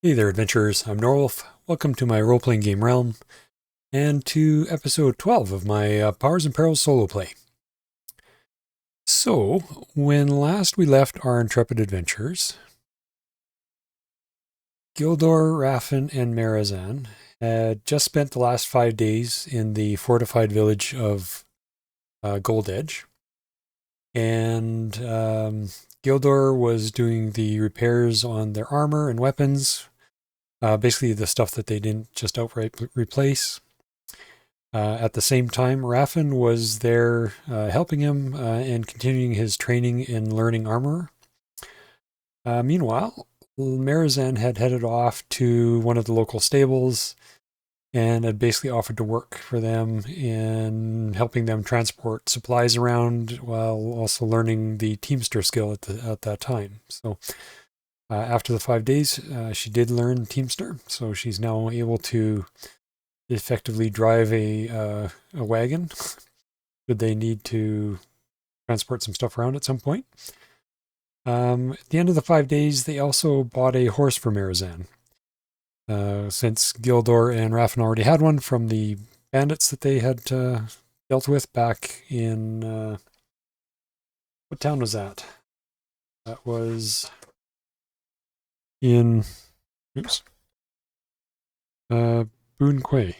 Hey there, adventurers. I'm Norwolf. Welcome to my role-playing game realm, and to episode 12 of my Powers and Perils solo play. So, when last we left our intrepid adventurers, Gildor, Raffin, and Marazan had just spent the last 5 days in the fortified village of Gold Edge, and Gildor was doing the repairs on their armor and weapons, basically the stuff that they didn't just outright replace. At the same time, Raffin was there helping him and continuing his training in learning armor. Meanwhile, Marizan had headed off to one of the local stables and had basically offered to work for them in helping them transport supplies around while also learning the Teamster skill at that time. So after the 5 days, she did learn Teamster, so she's now able to effectively drive a wagon should they need to transport some stuff around at some point. At the end of the 5 days, they also bought a horse for Marizan. Since Gildor and Raffin already had one from the bandits that they had dealt with back in... what town was that? That was in... Oops. Boon Quay.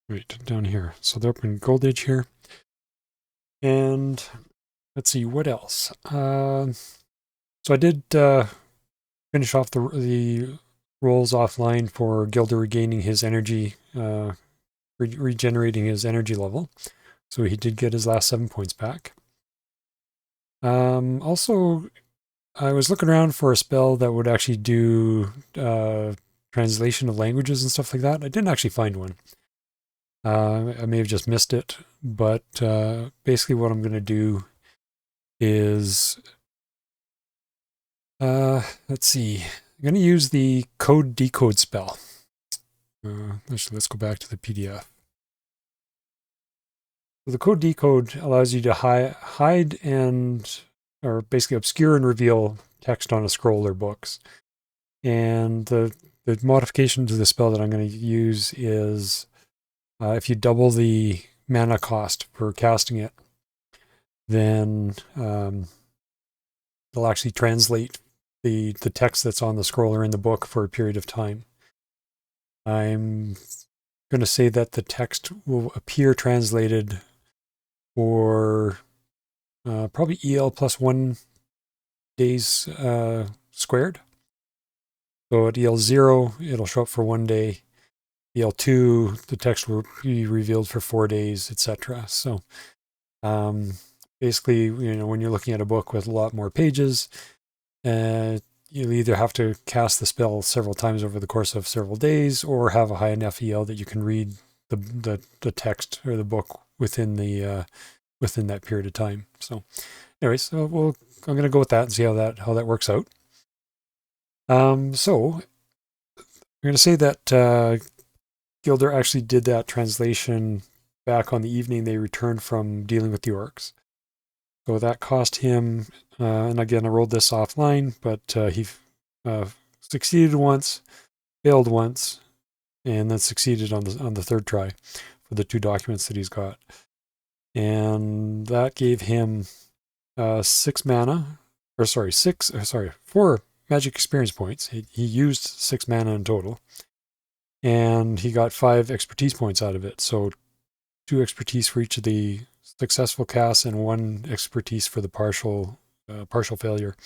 Right, down here. So they're up in Gold Edge here. And let's see, what else? So I did finish off the rolls offline for Gilder regaining his energy, regenerating his energy level. So he did get his last 7 points back. Also, I was looking around for a spell that would actually do translation of languages and stuff like that. I didn't actually find one. I may have just missed it, but basically what I'm going to do is, let's see, I'm going to use the code decode spell. Actually, let's go back to the PDF. So the code decode allows you to hide and, or basically obscure and reveal text on a scroll or books. And the modification to the spell that I'm going to use is if you double the mana cost for casting it, then it'll actually translate the text that's on the scroll or in the book for a period of time. I'm going to say that the text will appear translated for probably EL plus 1 days squared. So at EL 0, it'll show up for 1 day. EL 2, the text will be revealed for 4 days, etc. So basically, you know, when you're looking at a book with a lot more pages, you'll either have to cast the spell several times over the course of several days, or have a high enough EL that you can read the text or the book within that period of time. So, anyways, so I'm going to go with that and see how that works out. So I'm going to say that Gilder actually did that translation back on the evening they returned from dealing with the orcs. So that cost him, and again, I rolled this offline, but he succeeded once, failed once, and then succeeded on the third try for the 2 documents that he's got. And that gave him 6 mana, or sorry, 4 magic experience points. He used 6 mana in total, and he got 5 expertise points out of it. So 2 expertise for each of the successful casts and 1 expertise for the partial failure.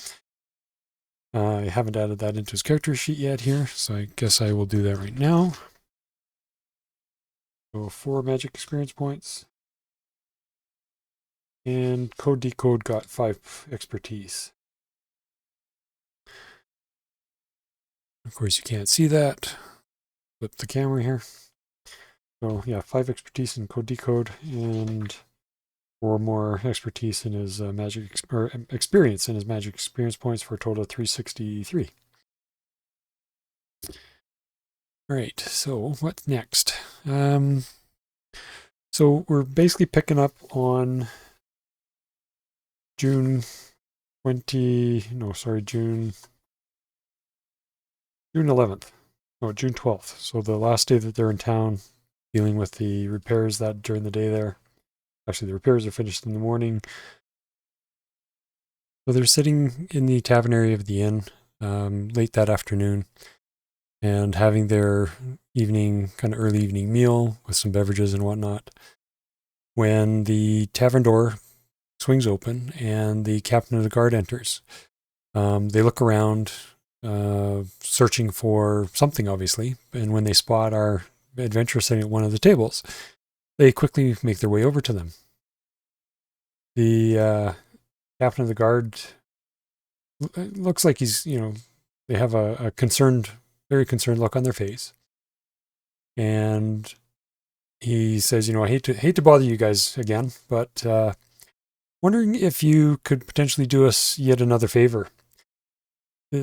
I haven't added that into his character sheet yet here, so I guess I will do that right now. So 4 magic experience points. And code decode got 5 expertise. Of course, you can't see that. Flip the camera here. So yeah, 5 expertise in code decode and 4 more expertise in his experience in his magic experience points for a total of 363. All right, so what's next? So we're basically picking up on June June 11th. Oh, June 12th. So the last day that they're in town, dealing with the repairs that during the day there. Actually, the repairs are finished in the morning. So they're sitting in the tavern area of the inn late that afternoon and having their kind of early evening meal with some beverages and whatnot, when the tavern door swings open and the captain of the guard enters. They look around, searching for something, obviously, and when they spot our adventurer sitting at one of the tables, they quickly make their way over to them. The captain of the guard looks like he's, they have a concerned, very concerned look on their face. And he says, I hate to bother you guys again, but wondering if you could potentially do us yet another favor.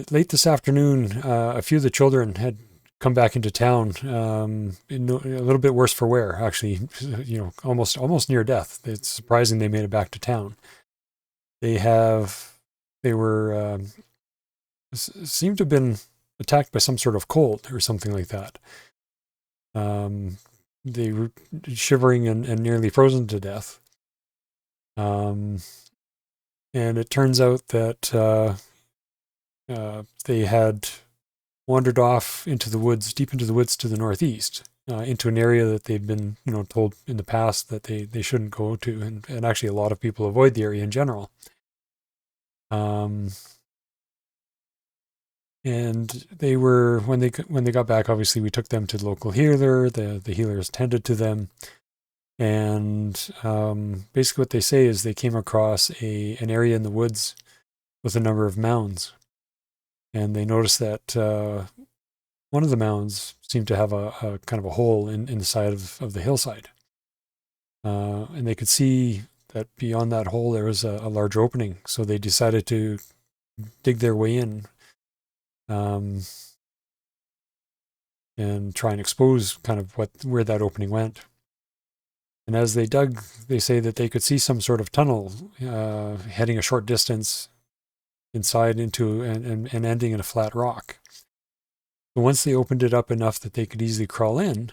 Late this afternoon, a few of the children had come back into town, a little bit worse for wear, actually, almost near death. It's surprising they made it back to town. They were seemed to have been attacked by some sort of cold or something like that. They were shivering and nearly frozen to death. And it turns out that they had wandered off into the woods, deep into the woods to the northeast, into an area that they'd been, told in the past that they shouldn't go to, and actually a lot of people avoid the area in general. And they were, when they got back, obviously we took them to the local healer. The healers tended to them, and basically what they say is they came across an area in the woods with a number of mounds, and they noticed that one of the mounds seemed to have a kind of a hole in the side of the hillside, and they could see that beyond that hole there was a large opening. So they decided to dig their way in. And try and expose kind of where that opening went. And as they dug, they say that they could see some sort of tunnel heading a short distance inside into and ending in a flat rock. But once they opened it up enough that they could easily crawl in,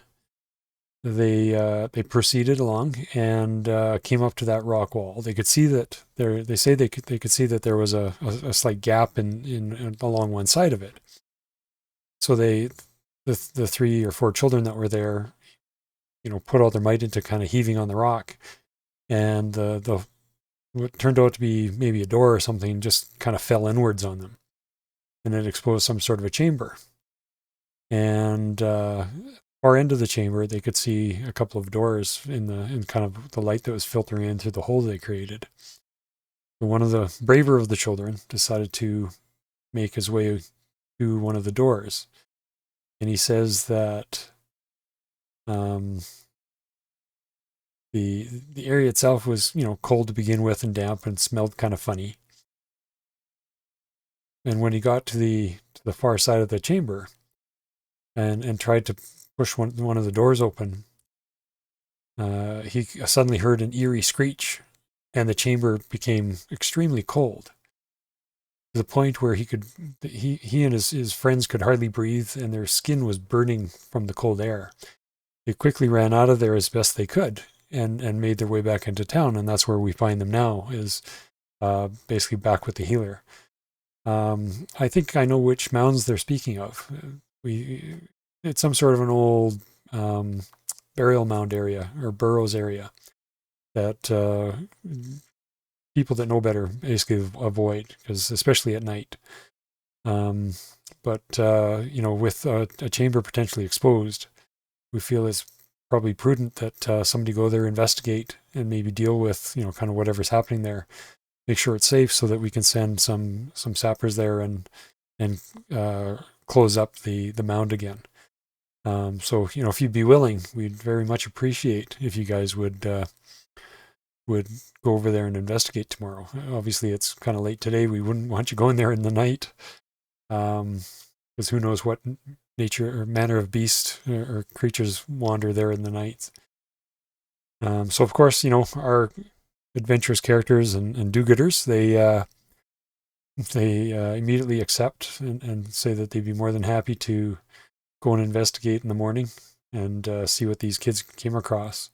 they proceeded along and came up to that rock wall. They could see that they could see that there was a slight gap in along one side of it. So the 3 or 4 children that were there, put all their might into kind of heaving on the rock, and what turned out to be maybe a door or something just kind of fell inwards on them, and it exposed some sort of a chamber. And far end of the chamber, they could see a couple of doors in kind of the light that was filtering in through the hole they created. So one of the braver of the children decided to make his way to one of the doors, and he says that the area itself was cold to begin with and damp and smelled kind of funny. And when he got to the far side of the chamber and tried to push one of the doors open, he suddenly heard an eerie screech, and the chamber became extremely cold, to the point where he and his friends could hardly breathe, and their skin was burning from the cold air. They quickly ran out of there as best they could and made their way back into town, and that's where we find them now, is basically back with the healer. I think I know which mounds they're speaking of. It's some sort of an old burial mound area, or burrows area, that people that know better basically avoid, because especially at night. But with a chamber potentially exposed, we feel it's probably prudent that somebody go there, investigate, and maybe deal with kind of whatever's happening there. Make sure it's safe so that we can send some sappers there and close up the mound again. So if you'd be willing, we'd very much appreciate if you guys would go over there and investigate tomorrow. Obviously, it's kind of late today. We wouldn't want you going there in the night, because who knows what nature or manner of beast or creatures wander there in the night. So of course, our adventurous characters and do-gooders, they they immediately accept and say that they'd be more than happy to go and investigate in the morning and see what these kids came across.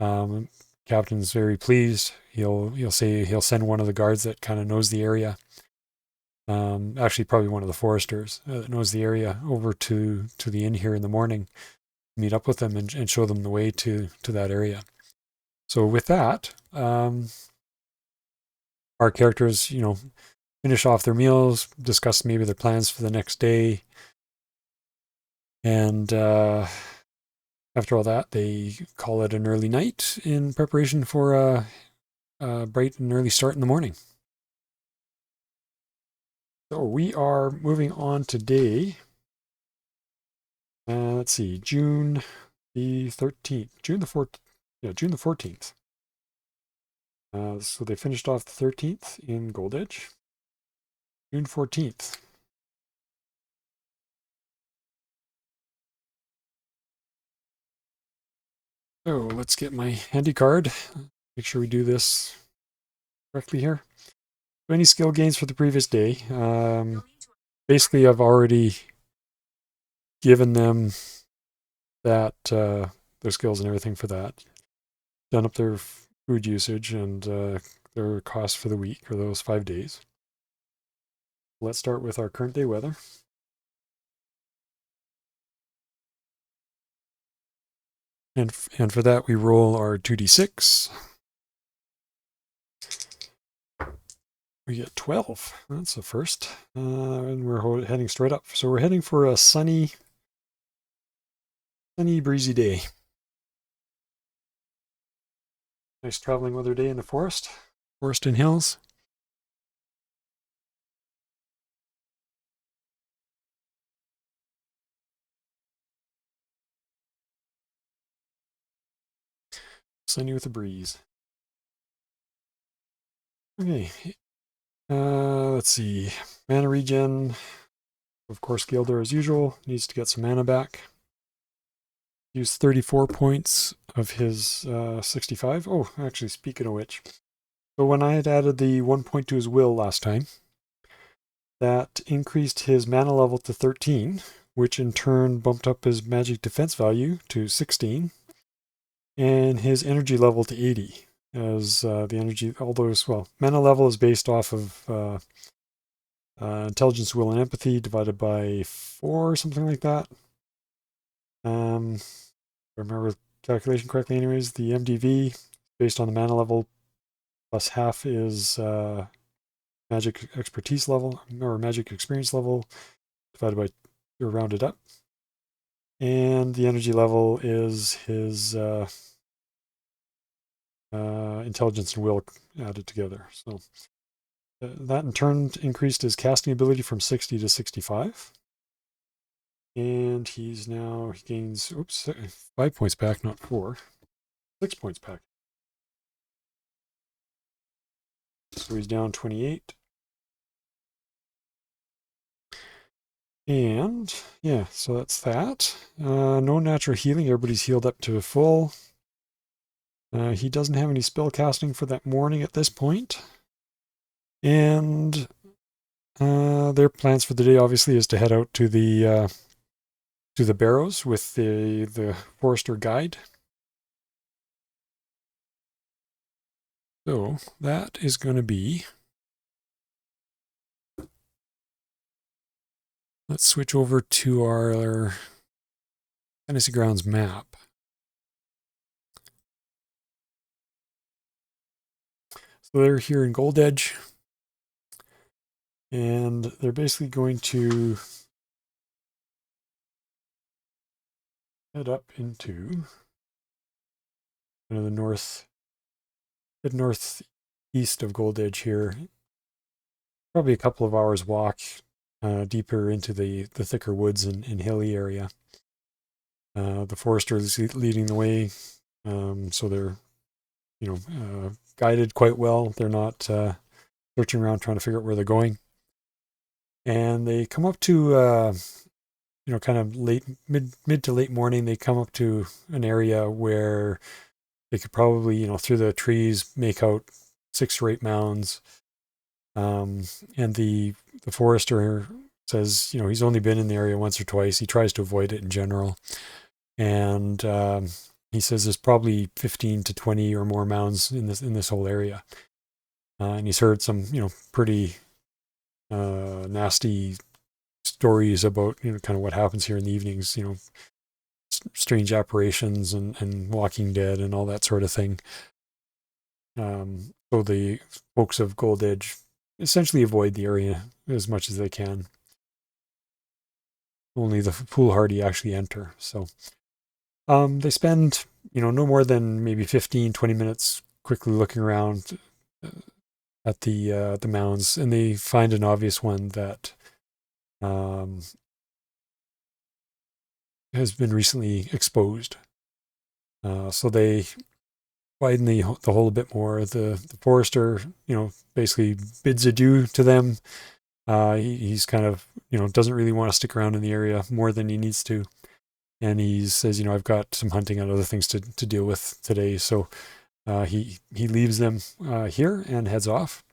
Captain's very pleased. He'll say he'll send one of the guards that kind of knows the area. Actually, probably one of the foresters that knows the area over to the inn here in the morning, meet up with them and show them the way to that area. So with that, our characters, finish off their meals, discuss maybe their plans for the next day, and after all that, they call it an early night in preparation for a bright and early start in the morning. So we are moving on today. Let's see, June the 13th, June the 14th. Yeah, June the 14th. So they finished off the 13th in Gold Edge. June 14th. So let's get my handy card. Make sure we do this correctly here. So any skill gains for the previous day. Basically, I've already given them that their skills and everything for that. Done up their food usage and their cost for the week or those 5 days. Let's start with our current day weather. And for that, we roll our 2d6. We get 12. That's the first. And we're heading straight up. So we're heading for a sunny, breezy day. Nice traveling weather day in the forest and hills. Sunny with a breeze. Okay. Let's see. Mana regen. Of course, Gilder, as usual, needs to get some mana back. Use 34 points of his 65. Oh, actually, speaking of which. So when I had added the 1 point to his will last time, that increased his mana level to 13, which in turn bumped up his magic defense value to 16, and his energy level to 80. As the energy, although, mana level is based off of intelligence, will, and empathy divided by 4, something like that. If I remember the calculation correctly, anyways, the MDV based on the mana level plus half is magic expertise level or magic experience level divided by or rounded up. And the energy level is his intelligence and will added together. So that in turn increased his casting ability from 60 to 65. And he gains 5 points back, not 4. 6 points back. So he's down 28. And yeah, so that's that. No natural healing. Everybody's healed up to full. He doesn't have any spell casting for that morning at this point. And their plans for the day obviously is to head out to the Barrows with the forester guide. So that is going to be. Let's switch over to our Fantasy Grounds map. So they're here in Gold Edge, and they're basically going to head up into the northeast of Gold Edge here. Probably a couple of hours walk deeper into the thicker woods and hilly area. The forester is leading the way, so they're guided quite well. They're not searching around trying to figure out where they're going. And they come up to kind of mid to late morning. They come up to an area where they could probably through the trees make out 6 or 8 mounds. And the forester says, he's only been in the area once or twice. He tries to avoid it in general. And he says there's probably 15 to 20 or more mounds in this whole area. And he's heard some, pretty nasty stories about, kind of what happens here in the evenings, strange apparitions and Walking Dead and all that sort of thing. So the folks of Gold Edge essentially avoid the area as much as they can. Only the foolhardy actually enter. So they spend, no more than maybe 15, 20 minutes quickly looking around at the mounds, and they find an obvious one that has been recently exposed. So they widen the hole a bit more. The forester, basically bids adieu to them. He's kind of, doesn't really want to stick around in the area more than he needs to. And he says, I've got some hunting and other things to deal with today. So he leaves them here and heads off.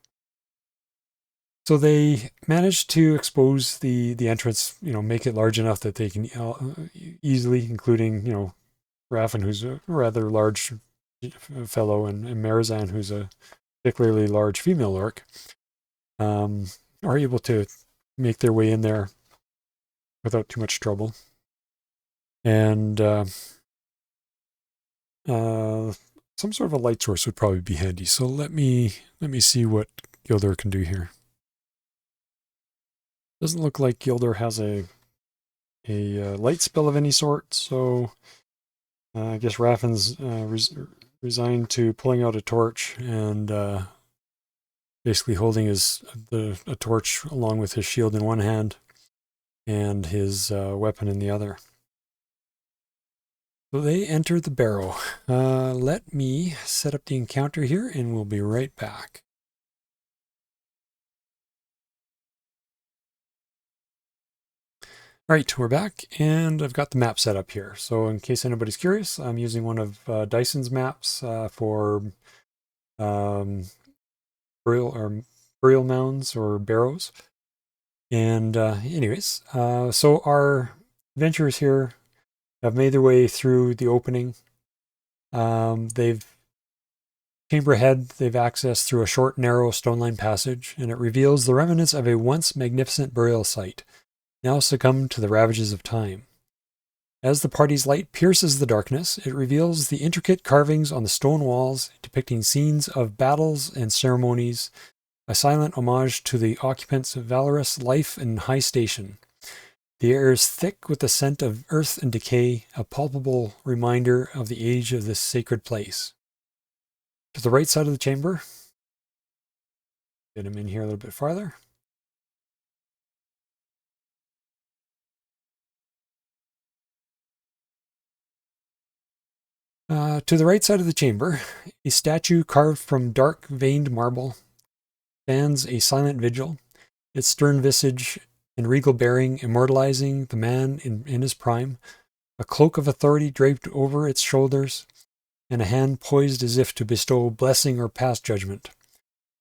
So they manage to expose the entrance, make it large enough that they can easily, including, Raffin, who's a rather large fellow, and Marizan, who's a particularly large female orc, are able to make their way in there without too much trouble. And some sort of a light source would probably be handy. So let me see what Gilder can do here. Doesn't look like Gilder has a light spell of any sort, so I guess Raffin's resigned to pulling out a torch and basically holding a torch along with his shield in one hand and his weapon in the other. So they enter the Barrow. Let me set up the encounter here, and we'll be right back. All right, we're back, and I've got the map set up here. So in case anybody's curious, I'm using one of Dyson's maps for burial mounds or barrows. And anyways, so our adventurers here have made their way through the opening. They've accessed through a short, narrow stone-lined passage, and it reveals the remnants of a once magnificent burial site, now succumbed to the ravages of time. As the party's light pierces the darkness, it reveals the intricate carvings on the stone walls depicting scenes of battles and ceremonies, a silent homage to the occupants' valorous life and high station. The air is thick with the scent of earth and decay, a palpable reminder of the age of this sacred place. To the right side of the chamber, get him in here a little bit farther. To the right side of the chamber, a statue carved from dark veined marble stands a silent vigil, its stern visage and regal bearing immortalizing the man in his prime, a cloak of authority draped over its shoulders, and a hand poised as if to bestow blessing or pass judgment.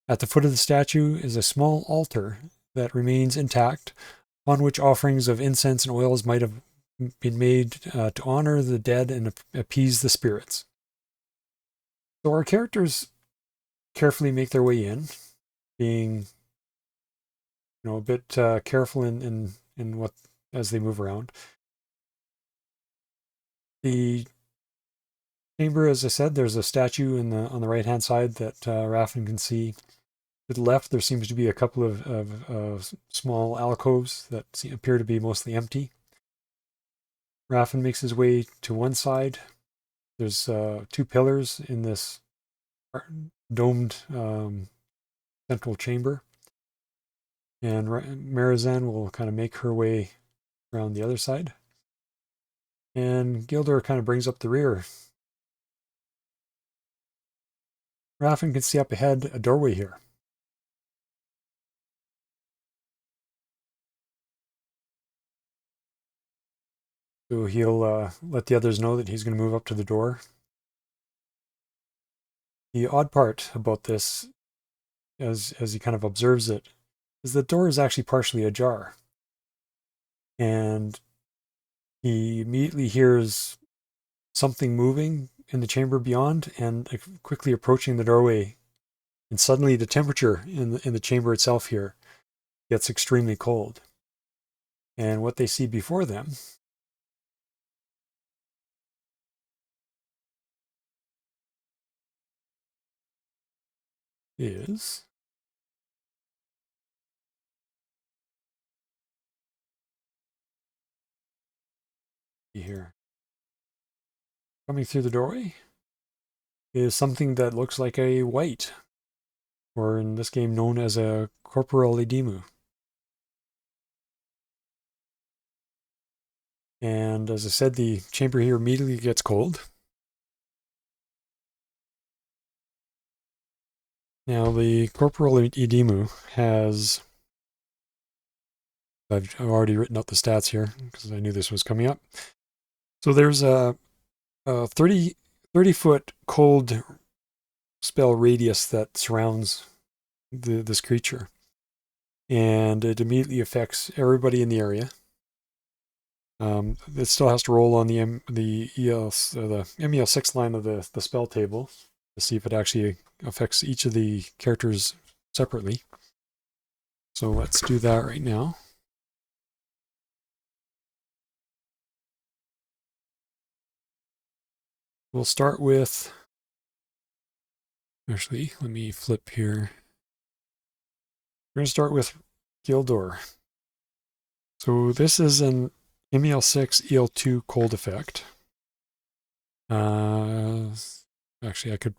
At the foot of the statue is a small altar that remains intact, on which offerings of incense and oils might have been made to honor the dead and appease the spirits. So our characters carefully make their way in, being a bit careful in what as they move around. The chamber, as I said, there's a statue on the right hand side that Raffin can see. To the left, there seems to be a couple of small alcoves that appear to be mostly empty. Raffin makes his way to one side. There's two pillars in this domed central chamber. And Marizan will kind of make her way around the other side. And Gilder kind of brings up the rear. Raffin can see up ahead a doorway here. So he'll let the others know that he's going to move up to the door. The odd part about this as he kind of observes it, is the door is actually partially ajar. And he immediately hears something moving in the chamber beyond and quickly approaching the doorway. And suddenly the temperature in the chamber itself here gets extremely cold. And what they see before them is here. Coming through the doorway is something that looks like a wight, or in this game known as a corporal edemu. And as I said, the chamber here immediately gets cold. Now the corporal edemu has, I've already written out the stats here because I knew this was coming up. So there's a 30 foot cold spell radius that surrounds this creature. And it immediately affects everybody in the area. It still has to roll on the MEL6 line of the spell table to see if it actually affects each of the characters separately. So let's do that right now. We'll start with, actually, let me flip here. We're going to start with Gildor. So this is an MEL6 EL2 cold effect. Actually, I could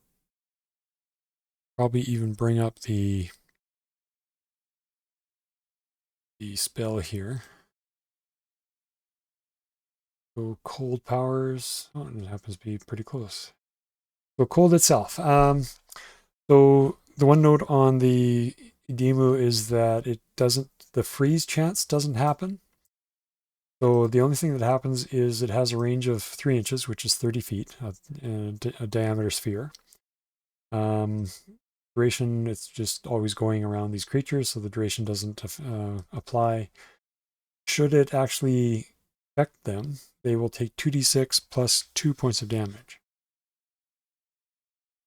probably even bring up the spell here. So cold powers, oh, it happens to be pretty close. So cold itself. So the one note on the edemu is that it doesn't, the freeze chance doesn't happen. So the only thing that happens is it has a range of 3 inches, which is 30 feet, a diameter sphere. Duration, it's just always going around these creatures, so the duration doesn't apply. Should it actually affect them, they will take 2d6 plus 2 points of damage.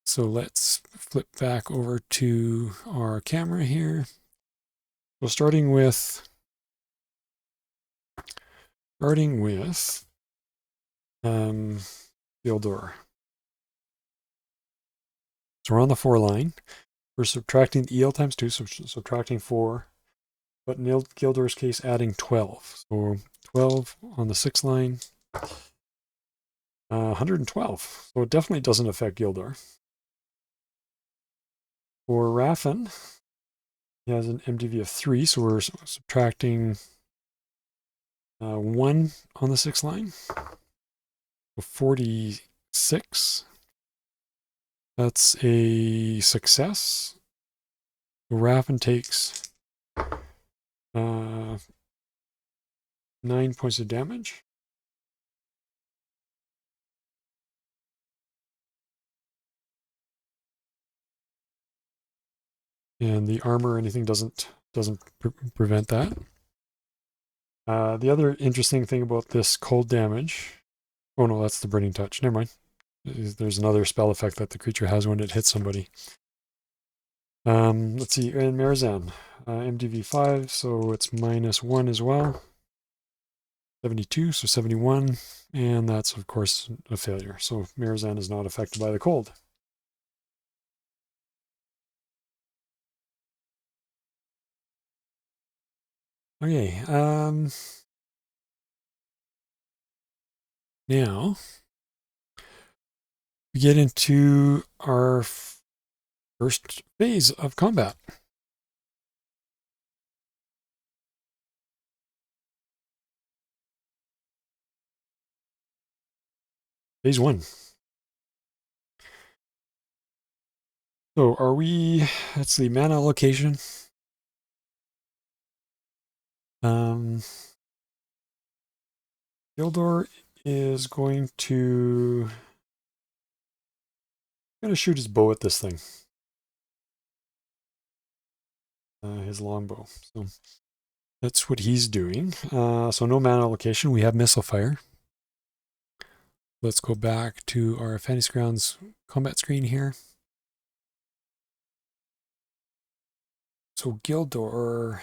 So let's flip back over to our camera here. So starting with Gildor. So we're on the 4 line. We're subtracting EL times 2, so subtracting 4. But in Gildor's case, adding 12. So 12 on the 6 line. 112. So it definitely doesn't affect Gildor. For Raffen, he has an MDV of 3, so we're subtracting 1 on the 6 line. So 46. That's a success. Raffen takes 9 points of damage. And the armor or anything doesn't prevent that. The other interesting thing about this cold damage, oh no, that's the burning touch. Never mind. There's another spell effect that the creature has when it hits somebody. Let's see, and Marizan, MDV 5, so it's -1 as well. 72, so 71, and that's of course a failure. So Marizan is not affected by the cold. Okay, now we get into our first phase of combat. Phase 1. So are we, let's see, mana allocation. Gildor is going to shoot his bow at this thing. his longbow. So that's what he's doing. So no mana allocation. We have missile fire. Let's go back to our Fantasy Grounds combat screen here. So Gildor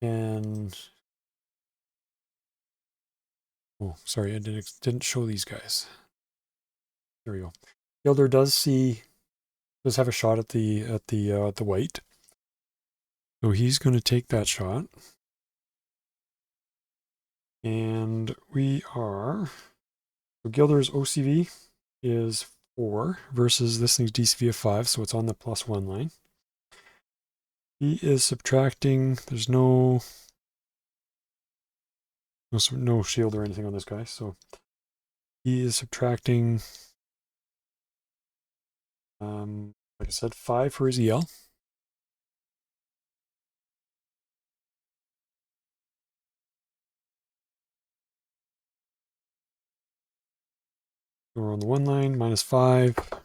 and oh, sorry, I didn't show these guys. There we go. Gildor does have a shot at the wight. So he's going to take that shot. And we are, so Gildor's OCV is 4 versus this thing's DCV of 5, so it's on the +1 line. He is subtracting, there's no shield or anything on this guy, so he is subtracting, like I said, 5 for his EL. We're on the 1 line, -5,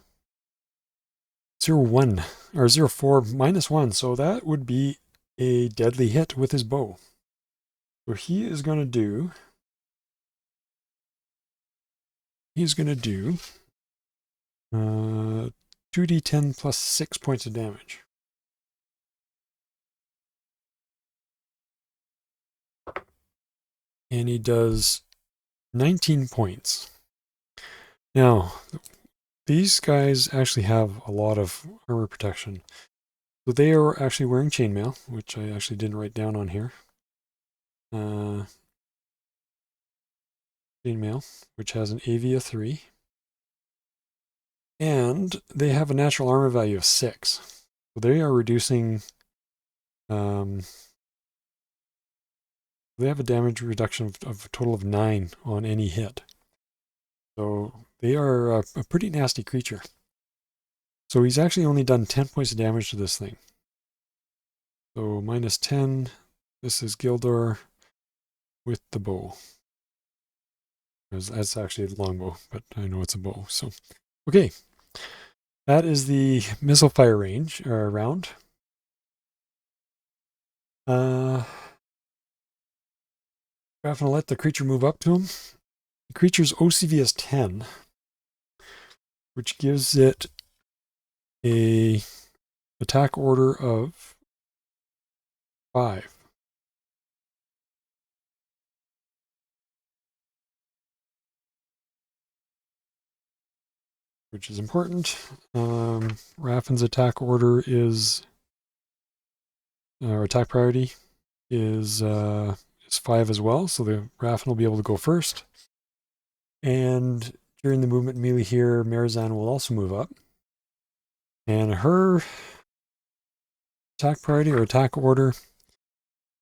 0, 1, or 0, 4, -1, so that would be a deadly hit with his bow. So he is going to do, 2d10 plus 6 points of damage. And he does 19 points. Now, these guys actually have a lot of armor protection. So they are actually wearing chainmail, which I actually didn't write down on here. Chainmail, which has an AV of 3. And they have a natural armor value of 6. So they are reducing... they have a damage reduction of a total of 9 on any hit. So they are a pretty nasty creature. So he's actually only done 10 points of damage to this thing. So -10. This is Gildor with the bow. That's actually a longbow, but I know it's a bow. So, okay. That is the missile fire range, or round. I'm going to let the creature move up to him. The creature's OCV is 10, which gives it a attack order of 5. Which is important. Raffin's attack order is, or attack priority is 5 as well, so the Raffin will be able to go first. And during the movement melee here, Marizan will also move up. And her attack priority or attack order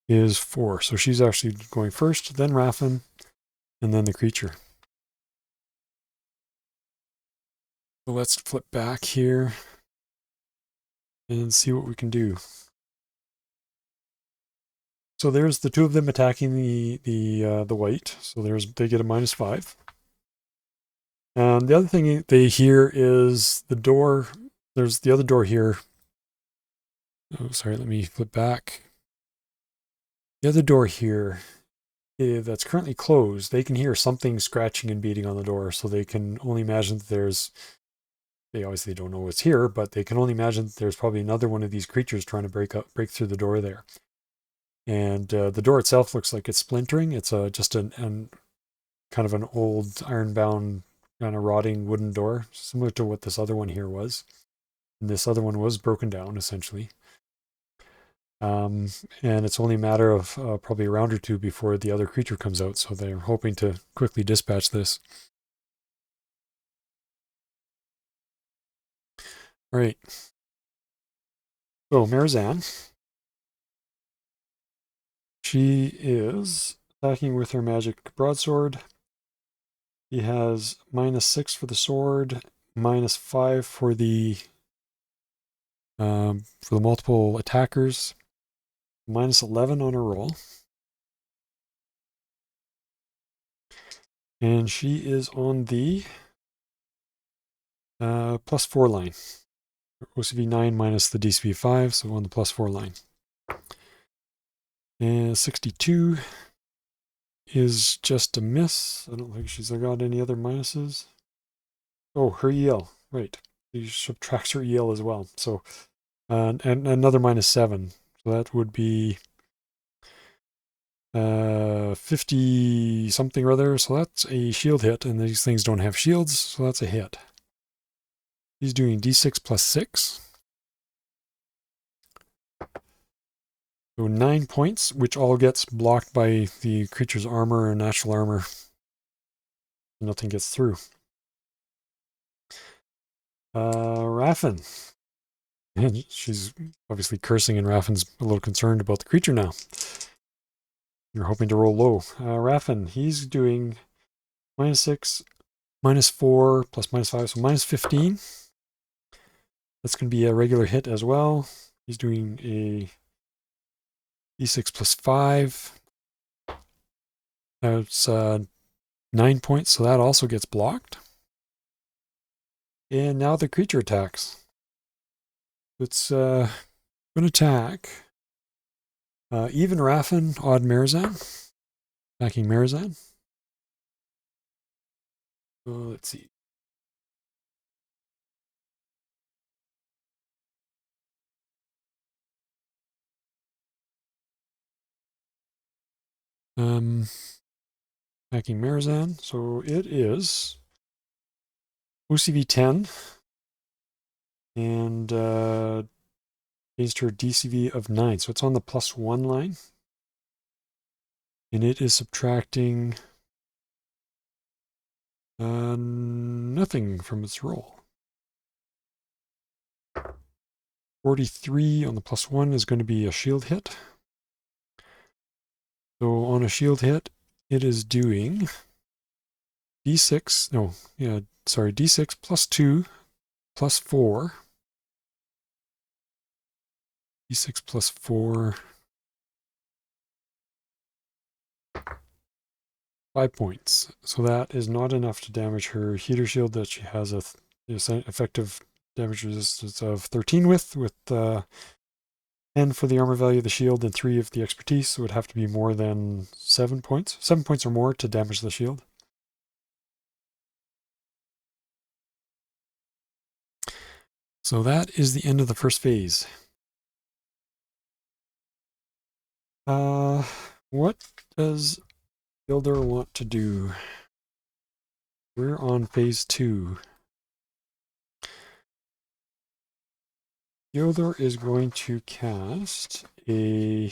is 4. So she's actually going first, then Raffin, and then the creature. So let's flip back here and see what we can do. So there's the two of them attacking the wight. So they get a -5. And the other thing they hear is the door. There's the other door here. Oh, sorry, let me flip back. The other door here that's currently closed, they can hear something scratching and beating on the door, so they can only imagine that they obviously don't know what's here, but they can only imagine that there's probably another one of these creatures trying to break through the door there. And the door itself looks like it's splintering. It's just an kind of an old iron-bound, kind of rotting wooden door, similar to what this other one here was. And this other one was broken down, essentially. And it's only a matter of probably a round or two before the other creature comes out, so they're hoping to quickly dispatch this. All right. So, Marizan. She is attacking with her magic broadsword. He has -6 for the sword, -5 for the multiple attackers, -11 on her roll. And she is on the +4 line. OCV 9 minus the DCV 5, so on the +4 line. And 62 is just a miss. I don't think she's got any other minuses. Oh, her EL, right. She subtracts her EL as well. So, and another -7. So that would be 50 something or other. So that's a shield hit, and these things don't have shields, so that's a hit. He's doing D6 plus 6. So 9 points, which all gets blocked by the creature's armor and natural armor. Nothing gets through. Raffen. And she's obviously cursing, and Raffin's a little concerned about the creature now. You're hoping to roll low. Raffen, he's doing -6, -4, plus -5, so -15. That's going to be a regular hit as well. He's doing a D6 plus 5. That's 9 points, so that also gets blocked. And now the creature attacks. It's going to attack even Raffen, odd Marizan. Attacking Marizan. So let's see. Attacking Marizan. So it is OCV 10 and against her DCV of 9. So it's on the +1 line. And it is subtracting nothing from its roll. 43 on the +1 is going to be a shield hit. So on a shield hit, it is doing D6, D6 plus 2 plus 4. D6 plus 4. 5 points. So that is not enough to damage her heater shield that she has a effective damage resistance of 13 with 10 for the armor value of the shield and 3 of the expertise. So it would have to be more than 7 points. 7 points or more to damage the shield. So that is the end of the first phase. What does Builder want to do? We're on phase 2. Builder is going to cast a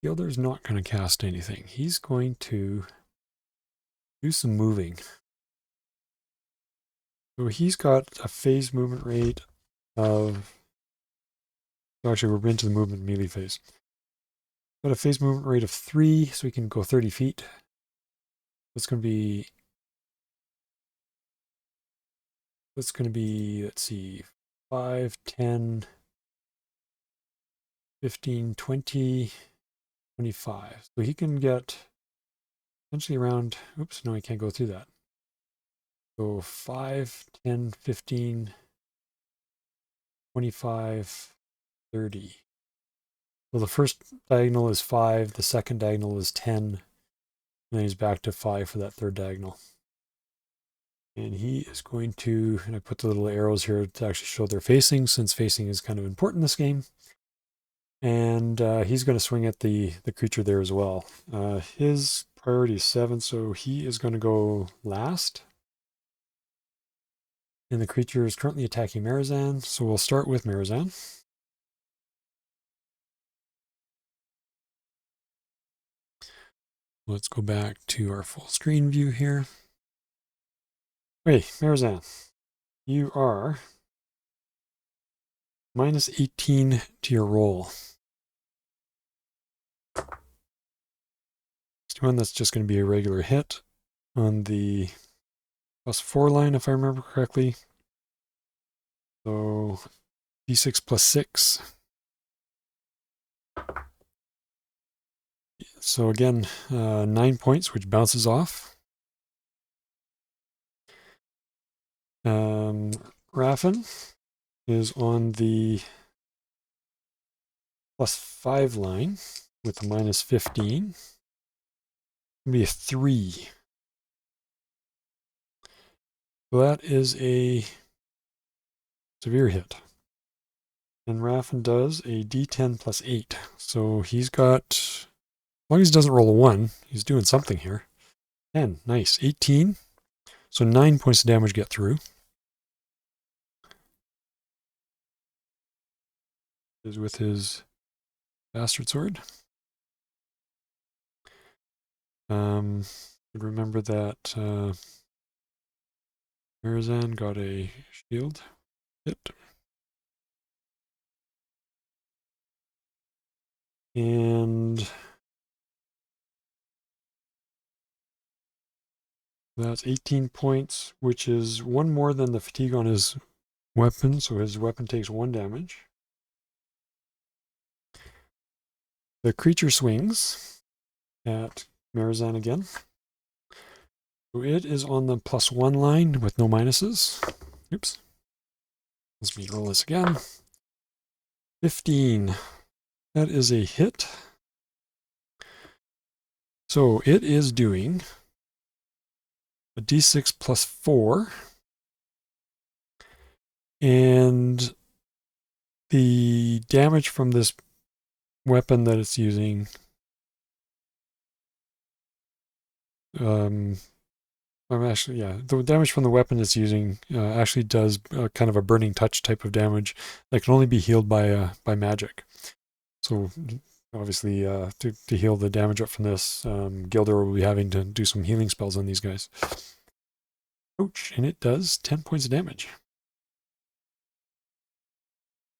Fielder's not going to cast anything. He's going to do some moving. So he's got a phase movement rate of... Actually, we're into the movement melee phase. Got a phase movement rate of 3, so he can go 30 feet. That's going to be... let's see, 5, 10, 15, 20, 25. So he can get essentially around... Oops, no, he can't go through that. So 5, 10, 15, 25, 30. Well, the first diagonal is 5, the second diagonal is 10, and then he's back to 5 for that third diagonal. And he is going to, and I put the little arrows here to actually show their facing, since facing is kind of important in this game. And he's going to swing at the creature there as well. His priority is 7, so he is going to go last. And the creature is currently attacking Marizan, so we'll start with Marizan. Let's go back to our full screen view here. Hey, Marizan, you are -18 to your roll. One that's just going to be a regular hit on the +4 line, if I remember correctly. So D6 plus 6. So again, 9 points, which bounces off. Raffen is on the +5 line with a -15. It'll be a 3. So that is a severe hit. And Raffen does a D10 plus 8. So he's got, as long as he doesn't roll a 1, he's doing something here. 10, nice. 18. So 9 points of damage get through. Is with his bastard sword. Remember that Marizan got a shield hit. And that's 18 points, which is 1 more than the fatigue on his weapon, so his weapon takes 1 damage. The creature swings at Marizan again. So it is on the +1 line with no minuses. Oops. Let's roll this again. 15. That is a hit. So it is doing a D6 plus 4. And the damage from this weapon that it's using, the damage from the weapon it's using actually does kind of a burning touch type of damage that can only be healed by magic. So obviously, to heal the damage up from this, Gildor will be having to do some healing spells on these guys. Ouch, and it does 10 points of damage.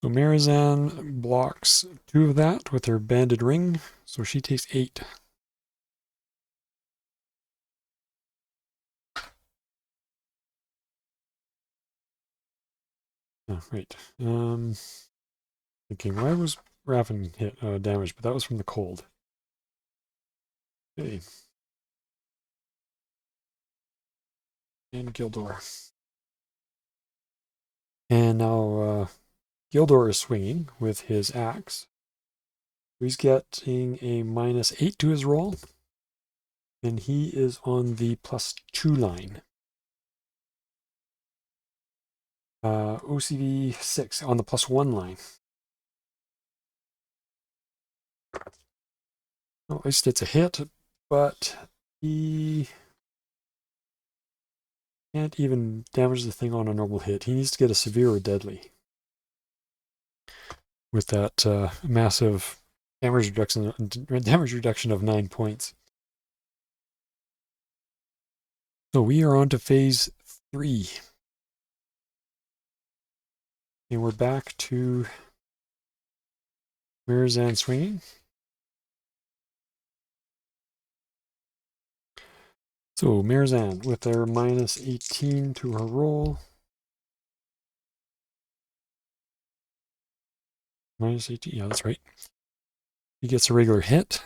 So Marizan blocks 2 of that with her banded ring, so she takes 8. Oh, right. Thinking, why was Raffen hit damaged? But that was from the cold. Okay. And Gildor. And now Gildor is swinging with his axe. He's getting a -8 to his roll. And he is on the +2 line. OCD 6 on the +1 line. Well, at least it's a hit, but he can't even damage the thing on a normal hit. He needs to get a severe or deadly with that massive damage reduction of 9 points. So we are on to phase 3. And we're back to Marizan swinging. So Marizan with their -18 to her roll. -18, yeah, that's right. He gets a regular hit.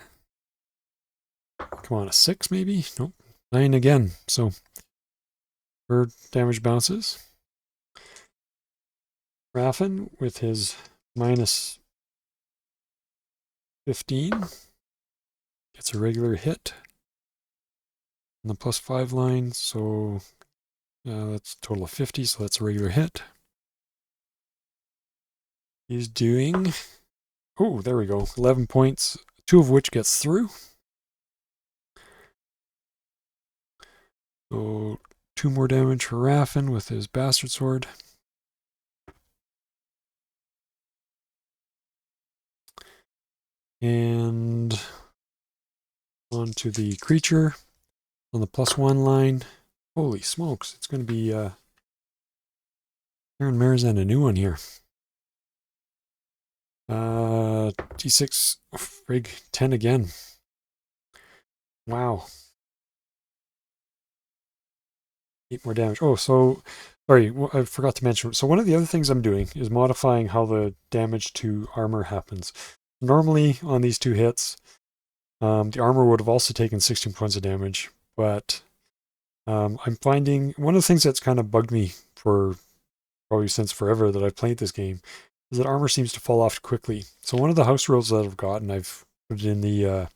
Come on, a 6 maybe? Nope. 9 again. So her damage bounces. Raffen with his -15 gets a regular hit on the +5 line. So that's a total of 50. So that's a regular hit. He's doing, oh, there we go, 11 points, 2 of which gets through. So 2 more damage for Raffen with his bastard sword. And on to the creature on the +1 line. Holy smokes, it's going to be Aaron Marizan a new one here. D6, frig, 10 again. Wow. 8 more damage. Oh, so sorry, I forgot to mention. So one of the other things I'm doing is modifying how the damage to armor happens. Normally on these 2 hits, the armor would have also taken 16 points of damage, but I'm finding one of the things that's kind of bugged me for probably since forever that I've played this game is that armor seems to fall off quickly. So one of the house rules that I've gotten, I've put it in the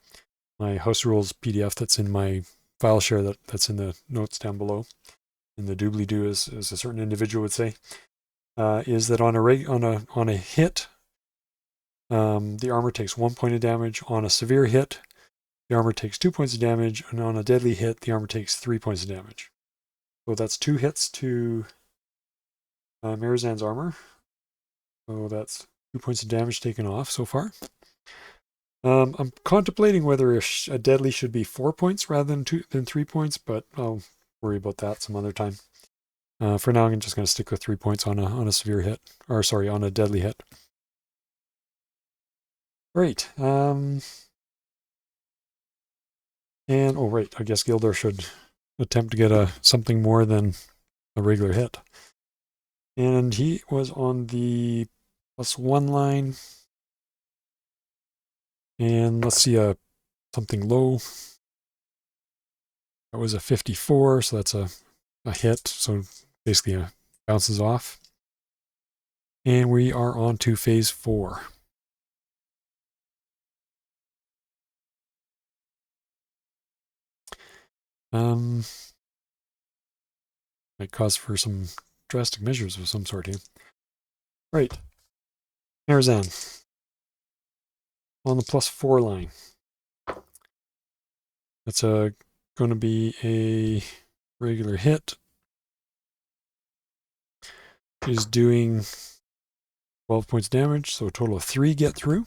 my house rules PDF that's in my file share that's in the notes down below. In the doobly-doo, as a certain individual would say, is that on a hit, the armor takes 1 point of damage. On a severe hit, the armor takes 2 points of damage, and on a deadly hit, the armor takes 3 points of damage. So that's 2 hits to Marizan's armor. So that's 2 points of damage taken off so far. I'm contemplating whether a deadly should be 4 points rather than 3 points, but I'll worry about that some other time. For now, I'm just going to stick with 3 points on a severe hit, or sorry, on a deadly hit. Right. And oh right, I guess Gildor should attempt to get something more than a regular hit. And he was on the +1 line. And let's see something low. That was a 54, so that's a hit. So basically bounces off. And we are on to phase 4. Might cause for some drastic measures of some sort here. Right. Marizan. On the +4 line. That's going to be a regular hit. She's doing 12 points damage, so a total of 3 get through.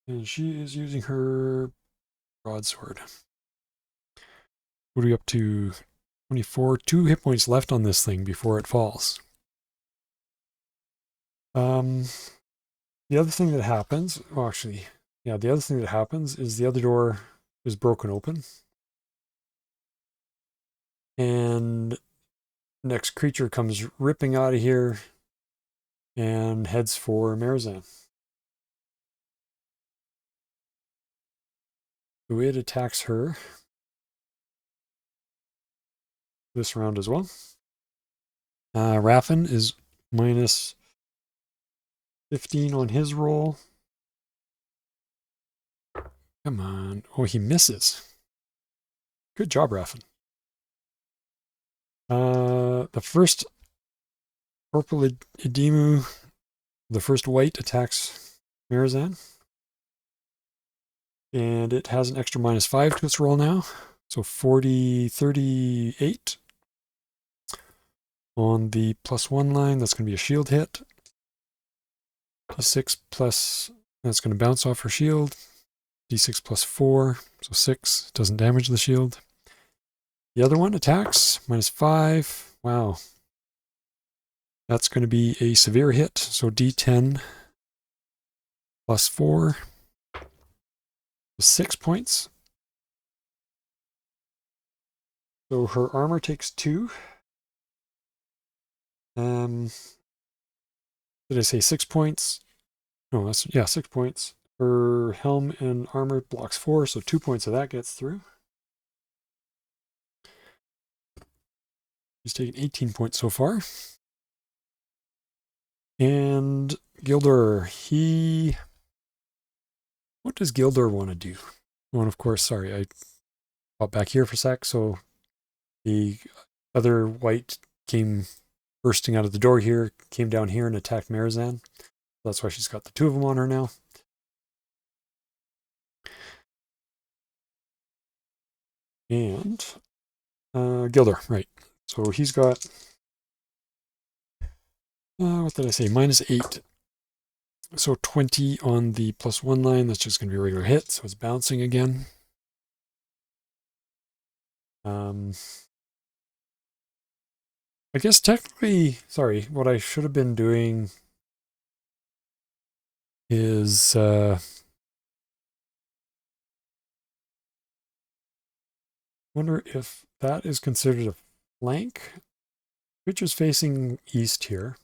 And she is using her broadsword. What are we up to? 24. 2 hit points left on this thing before it falls. The other thing that happens, the other thing that happens is the other door is broken open. And next creature comes ripping out of here and heads for Marizan. So it attacks her this round as well. Raffin is minus 15 on his roll. Come on. Oh, he misses. Good job, Raffin. The first Purple Edemu, the first white, attacks Marizan. And it has an extra -5 to its roll now. So 38. On the +1 line, that's going to be a shield hit. D6 plus, that's going to bounce off her shield. D6 +4, so 6, doesn't damage the shield. The other one attacks, -5. Wow. That's going to be a severe hit, so D10 +4, 6 points. So her armor takes 2. Did I say 6 points? No, 6 points. Her helm and armor blocks 4, so 2 points of that gets through. She's taken 18 points so far. And Gildor, what does Gildor want to do? Well, and of course, sorry, I popped back here for a sec. So the other white came bursting out of the door here, came down here and attacked Marizan. That's why she's got the 2 of them on her now. And Gildor, right. So he's got, what did I say, -8. So 20 on the +1 line. That's just going to be a regular hit. So it's bouncing again. I guess technically, sorry, what I should have been doing is wonder if that is considered a flank. Creature's facing east here.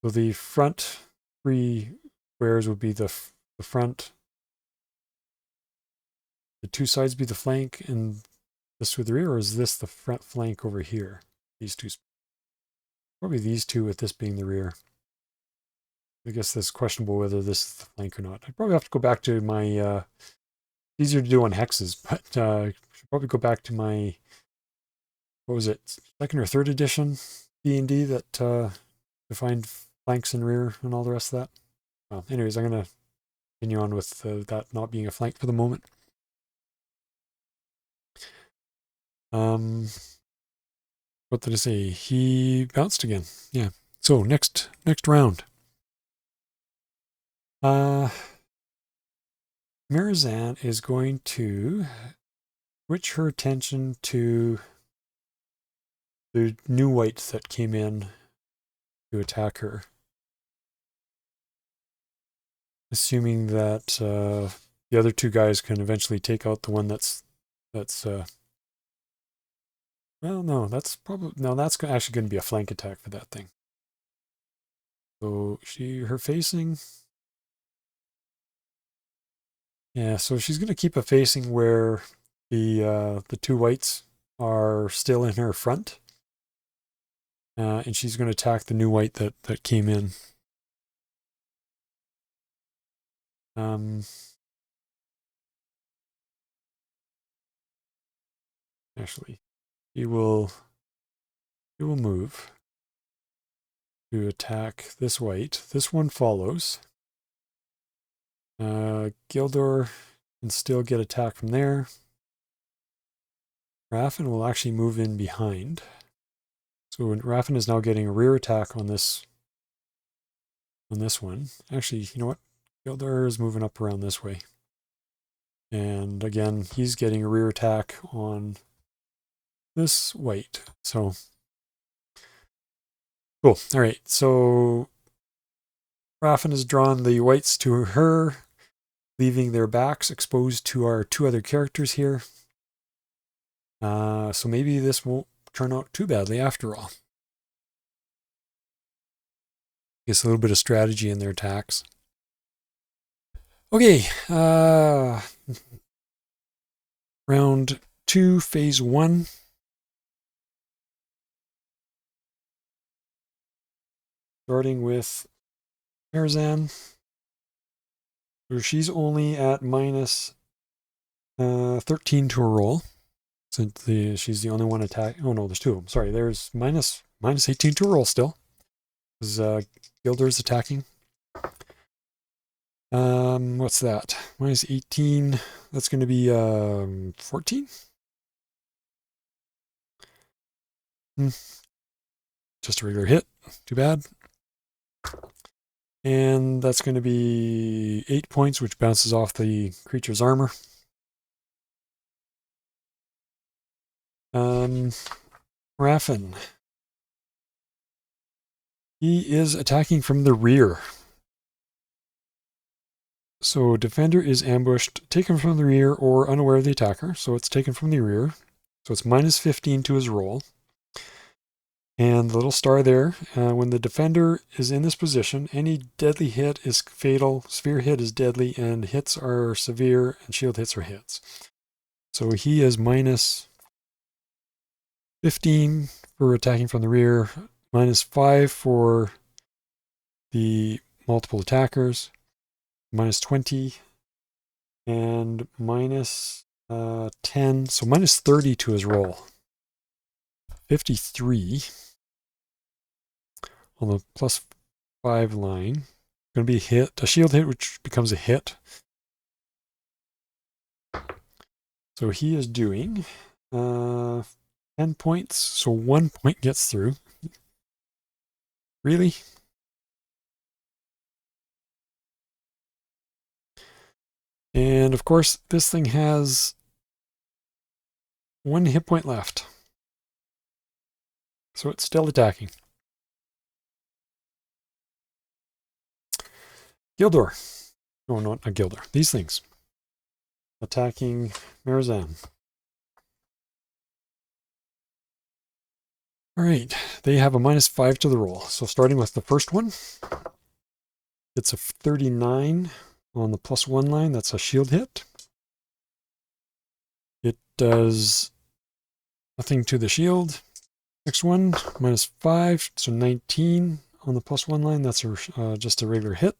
So the front three squares would be the front. The two sides be the flank, and this with the rear, or is this the front flank over here? These two. Probably these two, with this being the rear. I guess that's questionable whether this is the flank or not. I'd probably have to go back to my, easier to do on hexes, but should probably go back to my, what was it, second or third edition D&D that defined flanks and rear and all the rest of that. Well, anyways, I'm going to continue on with that not being a flank for the moment. What did I say? He bounced again. Yeah. So next round. Mirazan is going to switch her attention to the new wights that came in to attack her. Assuming that the other two guys can eventually take out the one that's well, no, that's actually going to be a flank attack for that thing. So her facing, yeah, so she's going to keep a facing where the two wights are still in her front, and she's going to attack the new wight that came in. Actually, he will move to attack this wight. This one follows. Gildor can still get attack from there. Raffin will actually move in behind. So Raffin is now getting a rear attack on this one. Actually, you know what? Gildor is moving up around this way. And again, he's getting a rear attack on this wight. So cool. All right. So Raffin has drawn the wights to her, leaving their backs exposed to our two other characters here. So maybe this won't turn out too badly after all. Guess a little bit of strategy in their attacks. Okay. Round 2, phase 1. Starting with Mirazan. So she's only at minus 13 to a roll. Since she's the only one attack. Oh no, there's two of them. Sorry, there's minus 18 to a roll still. Because Gildor's attacking. What's that? Minus 18. That's going to be 14. Just a regular hit. Too bad. And that's going to be 8 points, which bounces off the creature's armor. Raffin. He is attacking from the rear. So defender is ambushed, taken from the rear, or unaware of the attacker. So it's taken from the rear. So it's minus 15 to his roll. And the little star there, when the defender is in this position, any deadly hit is fatal, sphere hit is deadly, and hits are severe, and shield hits are hits. So he is minus 15 for attacking from the rear, minus 5 for the multiple attackers, minus 20, and minus 10, so minus 30 to his roll. 53 on the plus 5 line. Going to be a hit, a shield hit, which becomes a hit. So he is doing 10 points, so 1 point gets through. Really? And of course, this thing has 1 hit point left. So it's still attacking. Gildor. Oh, not a Gildor. These things. Attacking Marizan. All right, they have a -5 to the roll. So starting with the first one, it's a 39 on the +1 line. That's a shield hit. It does nothing to the shield. Next one, -5, so 19 on the +1 line. That's just a regular hit.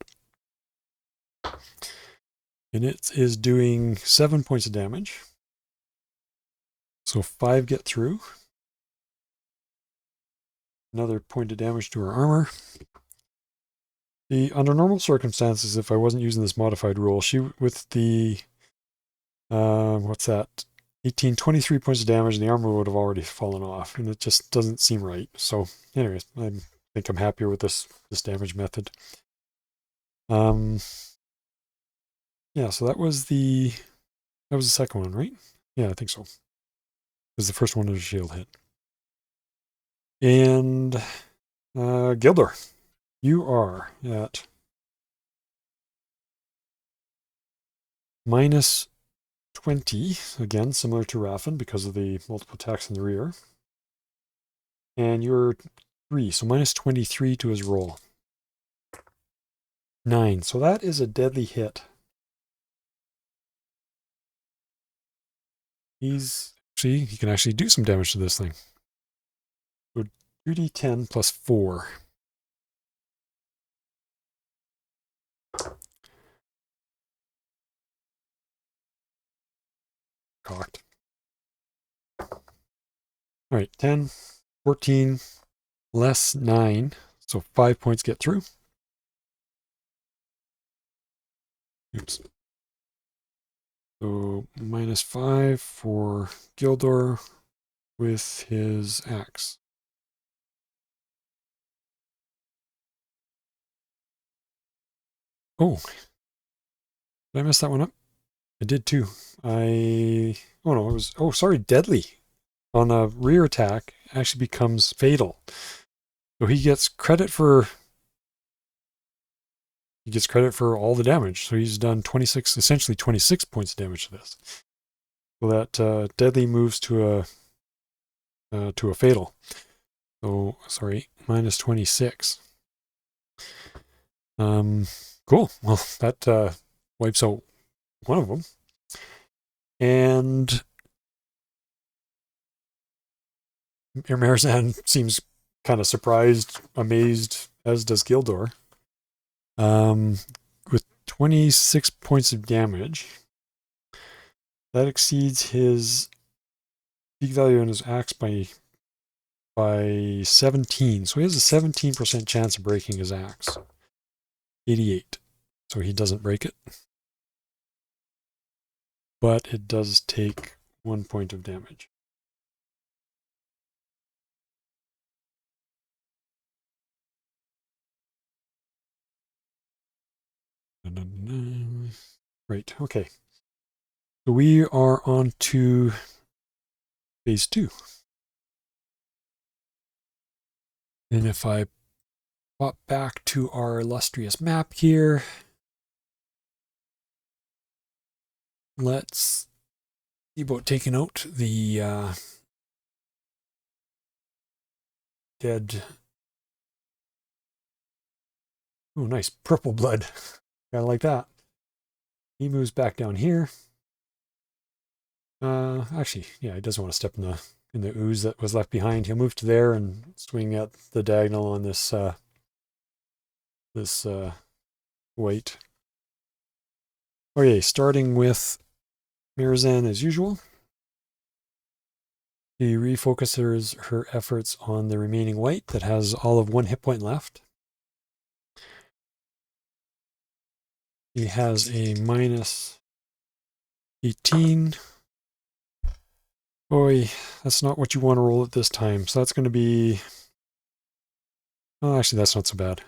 And it is doing 7 points of damage. So 5 get through. Another point of damage to her armor. Under normal circumstances, if I wasn't using this modified rule, she with the what's that? 18, 23 points of damage, and the armor would have already fallen off, and it just doesn't seem right. So, anyways, I think I'm happier with this damage method. Yeah, so that was the second one, right? Yeah, I think so. Because the first one was a shield hit. And Gildor, you are at -20, again, similar to Raffen because of the multiple attacks in the rear. And you're 3, so -23 to his roll. 9, so that is a deadly hit. He can actually do some damage to this thing. So 2d10 plus 4. Cocked. All right, 10, 14, less 9. So 5 points get through. Oops. So -5 for Gildor with his axe. Oh, did I mess that one up? I did too. Oh no, it was, sorry, deadly. On a rear attack, actually becomes fatal. So he gets credit for all the damage. So he's done essentially 26 points of damage to this. So that deadly moves to a fatal. So sorry, -26. Cool. Well, that wipes out one of them. And Marizan seems kind of surprised, amazed, as does Gildor. With 26 points of damage, that exceeds his peak value on his axe by 17. So he has a 17% chance of breaking his axe. 88. So he doesn't break it. But it does take 1 point of damage. Right, okay. So we are on to phase 2. And if I pop back to our illustrious map here, let's see about taking out the dead. Oh, nice. Purple blood. Kind of like that. He moves back down here. Actually, yeah, he doesn't want to step in the ooze that was left behind. He'll move to there and swing at the diagonal on this white. Okay, starting with Marizan as usual. She refocuses her efforts on the remaining white that has all of 1 hit point left. He has a -18. Boy, that's not what you want to roll at this time. So that's going to be... Oh, actually, that's not so bad.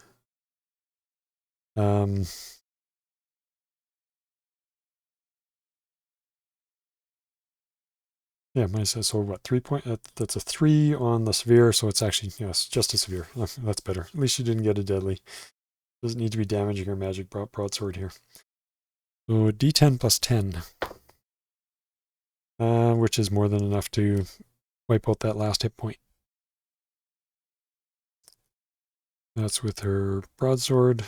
Yeah, so what, 3 point? That's a 3 on the severe, so it's actually, yes, just a severe. That's better. At least you didn't get a deadly. Doesn't need to be damaging our magic broadsword here. So D10 plus 10, which is more than enough to wipe out that last hit point. That's with her broadsword.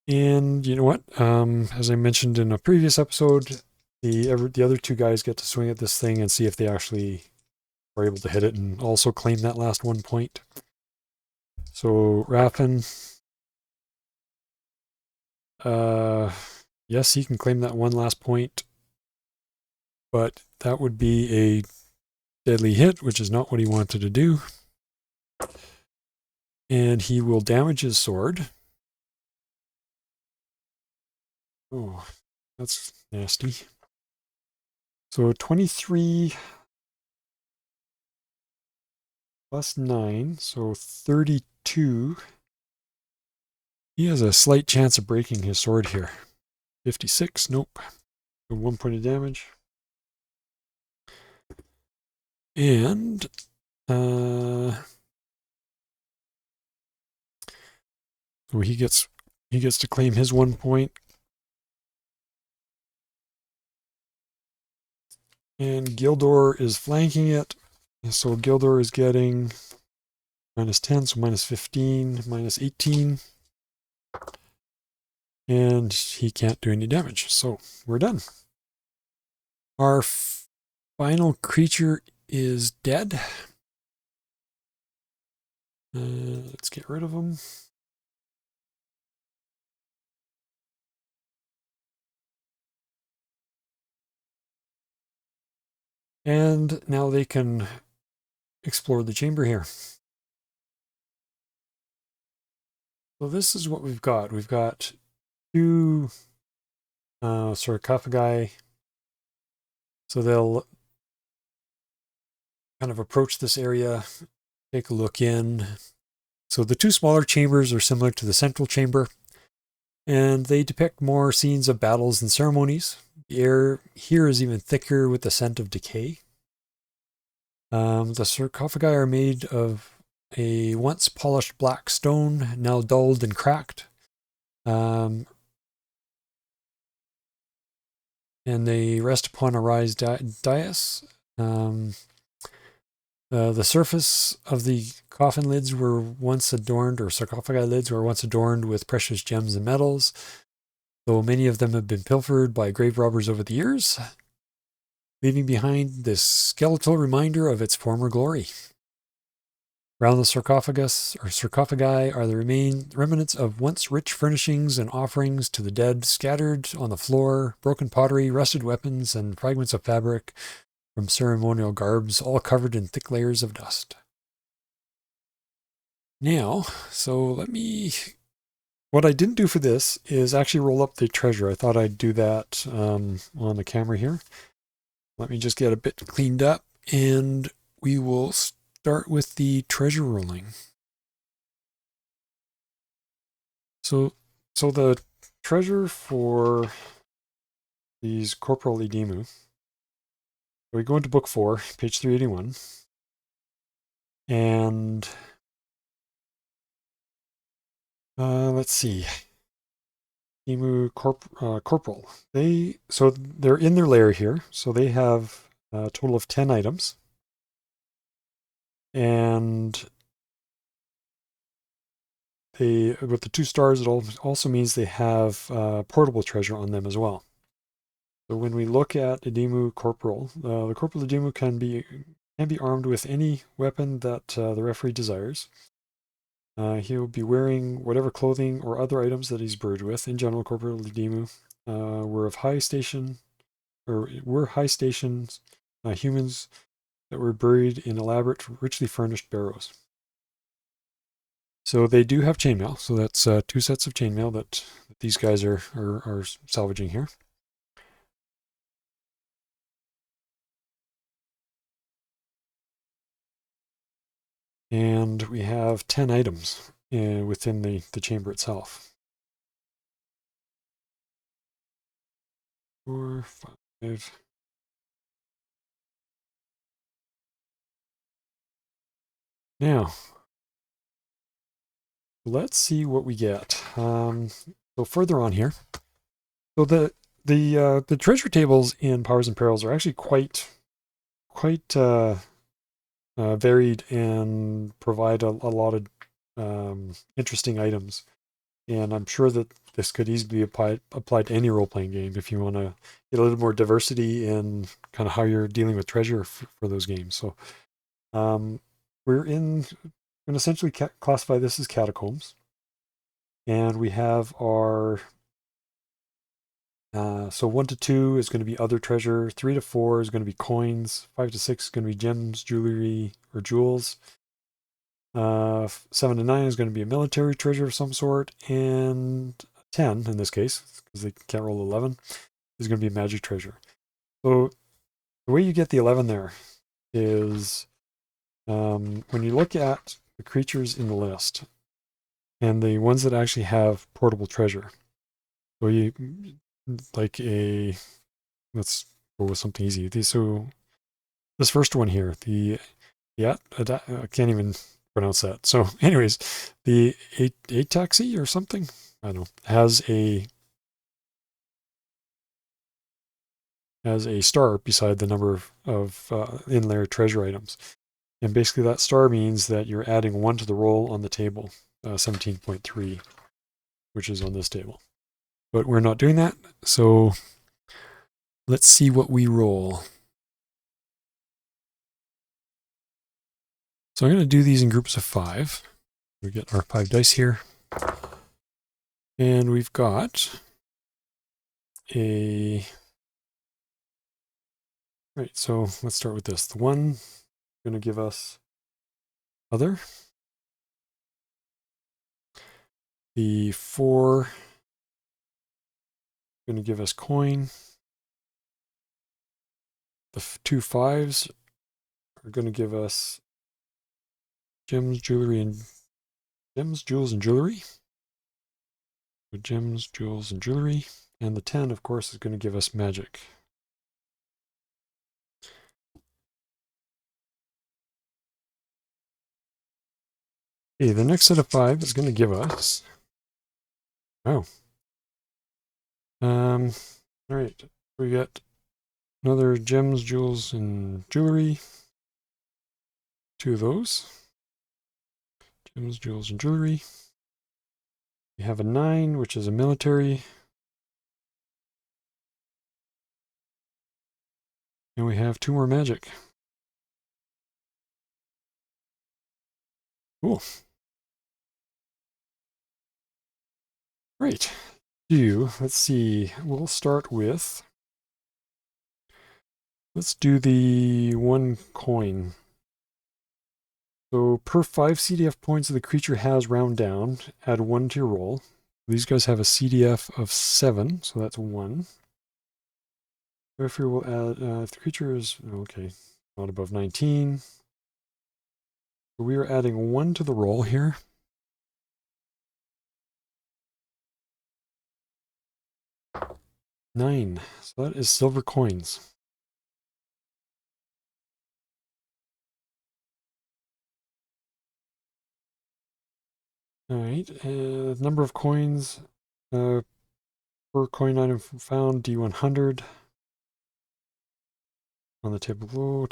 And you know what? As I mentioned in a previous episode, the other two guys get to swing at this thing and see if they actually are able to hit it and also claim that last 1 point. So Raffin, yes, he can claim that one last point, but that would be a deadly hit, which is not what he wanted to do. And he will damage his sword. Oh, that's nasty. So 23 plus 9, so 32. He has a slight chance of breaking his sword here. 56, nope. 1 point of damage. And so he gets to claim his 1 point. And Gildor is flanking it. So Gildor is getting minus 10, so minus 15, minus 18. And he can't do any damage. So we're done. Our final creature is dead. Let's get rid of him. And now they can explore the chamber here. So this is what we've got. We've got 2 sarcophagi. So they'll kind of approach this area, take a look in. So the 2 smaller chambers are similar to the central chamber, and they depict more scenes of battles and ceremonies. The air here is even thicker with the scent of decay. The sarcophagi are made of a once polished black stone, now dulled and cracked. And they rest upon a raised dais. The surface of the coffin lids were once adorned, or sarcophagi lids were once adorned with precious gems and metals, though many of them have been pilfered by grave robbers over the years, leaving behind this skeletal reminder of its former glory. Around the sarcophagus or sarcophagi are the remnants of once rich furnishings and offerings to the dead scattered on the floor, broken pottery, rusted weapons, and fragments of fabric from ceremonial garbs, all covered in thick layers of dust. Now, what I didn't do for this is actually roll up the treasure. I thought I'd do that on the camera here. Let me just get a bit cleaned up, and we will start with the treasure rolling. So the treasure for these corporal edemu, we go into book 4, page 381, and let's see, edemu corporal. They're in their lair here, so they have a total of 10 items, and with the 2 stars, it also means they have portable treasure on them as well. So when we look at edemu corporal, the corporal edemu can be armed with any weapon that the referee desires. He'll be wearing whatever clothing or other items that he's buried with. In general, corporal edemu were high station humans that were buried in elaborate, richly furnished barrows. So they do have chainmail. So that's 2 sets of chainmail that these guys are salvaging here. And we have 10 items within the chamber itself. 4, 5. Now, let's see what we get. So further on here, so the treasure tables in Powers and Perils are actually quite varied and provide a lot of interesting items. And I'm sure that this could easily be applied to any role-playing game if you want to get a little more diversity in kind of how you're dealing with treasure for those games. So we're going to essentially classify this as catacombs. And we have our, so 1 to 2 is going to be other treasure, 3 to 4 is going to be coins, 5 to 6 is going to be gems, jewelry, or jewels. 7 to 9 is going to be a military treasure of some sort, and 10 in this case, because they can't roll 11, is going to be a magic treasure. So the way you get the 11 there is when you look at the creatures in the list and the ones that actually have portable treasure. So you like let's go with something easy. So this first one here, I can't even pronounce that. So anyways, the Ataxi or something, I don't know, has a star beside the number of in-layer treasure items. And basically that star means that you're adding 1 to the roll on the table, 17.3, which is on this table. But we're not doing that, so let's see what we roll. So I'm going to do these in groups of 5. We get our 5 dice here. And we've got right, so let's start with this. The 1 is going to give us other. The 4 is going to give us coin. The 2 5s are going to give us gems, jewelry, and gems, jewels, and jewelry. So gems, jewels, and jewelry. And the 10, of course, is going to give us magic. Okay, the next set of 5 is going to give us. All right, we got another gems, jewels, and jewelry. 2 of those. Gems, jewels, and jewelry. We have a 9, which is a military. And we have 2 more magic. Cool. Great. Let's see. We'll start with. Let's do the 1 coin. So per 5 CDF points that the creature has round down, add 1 to your roll. These guys have a CDF of 7, so that's 1. Therefore, we'll add, if the creature is, okay, not above 19. So we are adding 1 to the roll here. Nine. So that is silver coins. All right, number of coins per coin item found, D100. On the table below,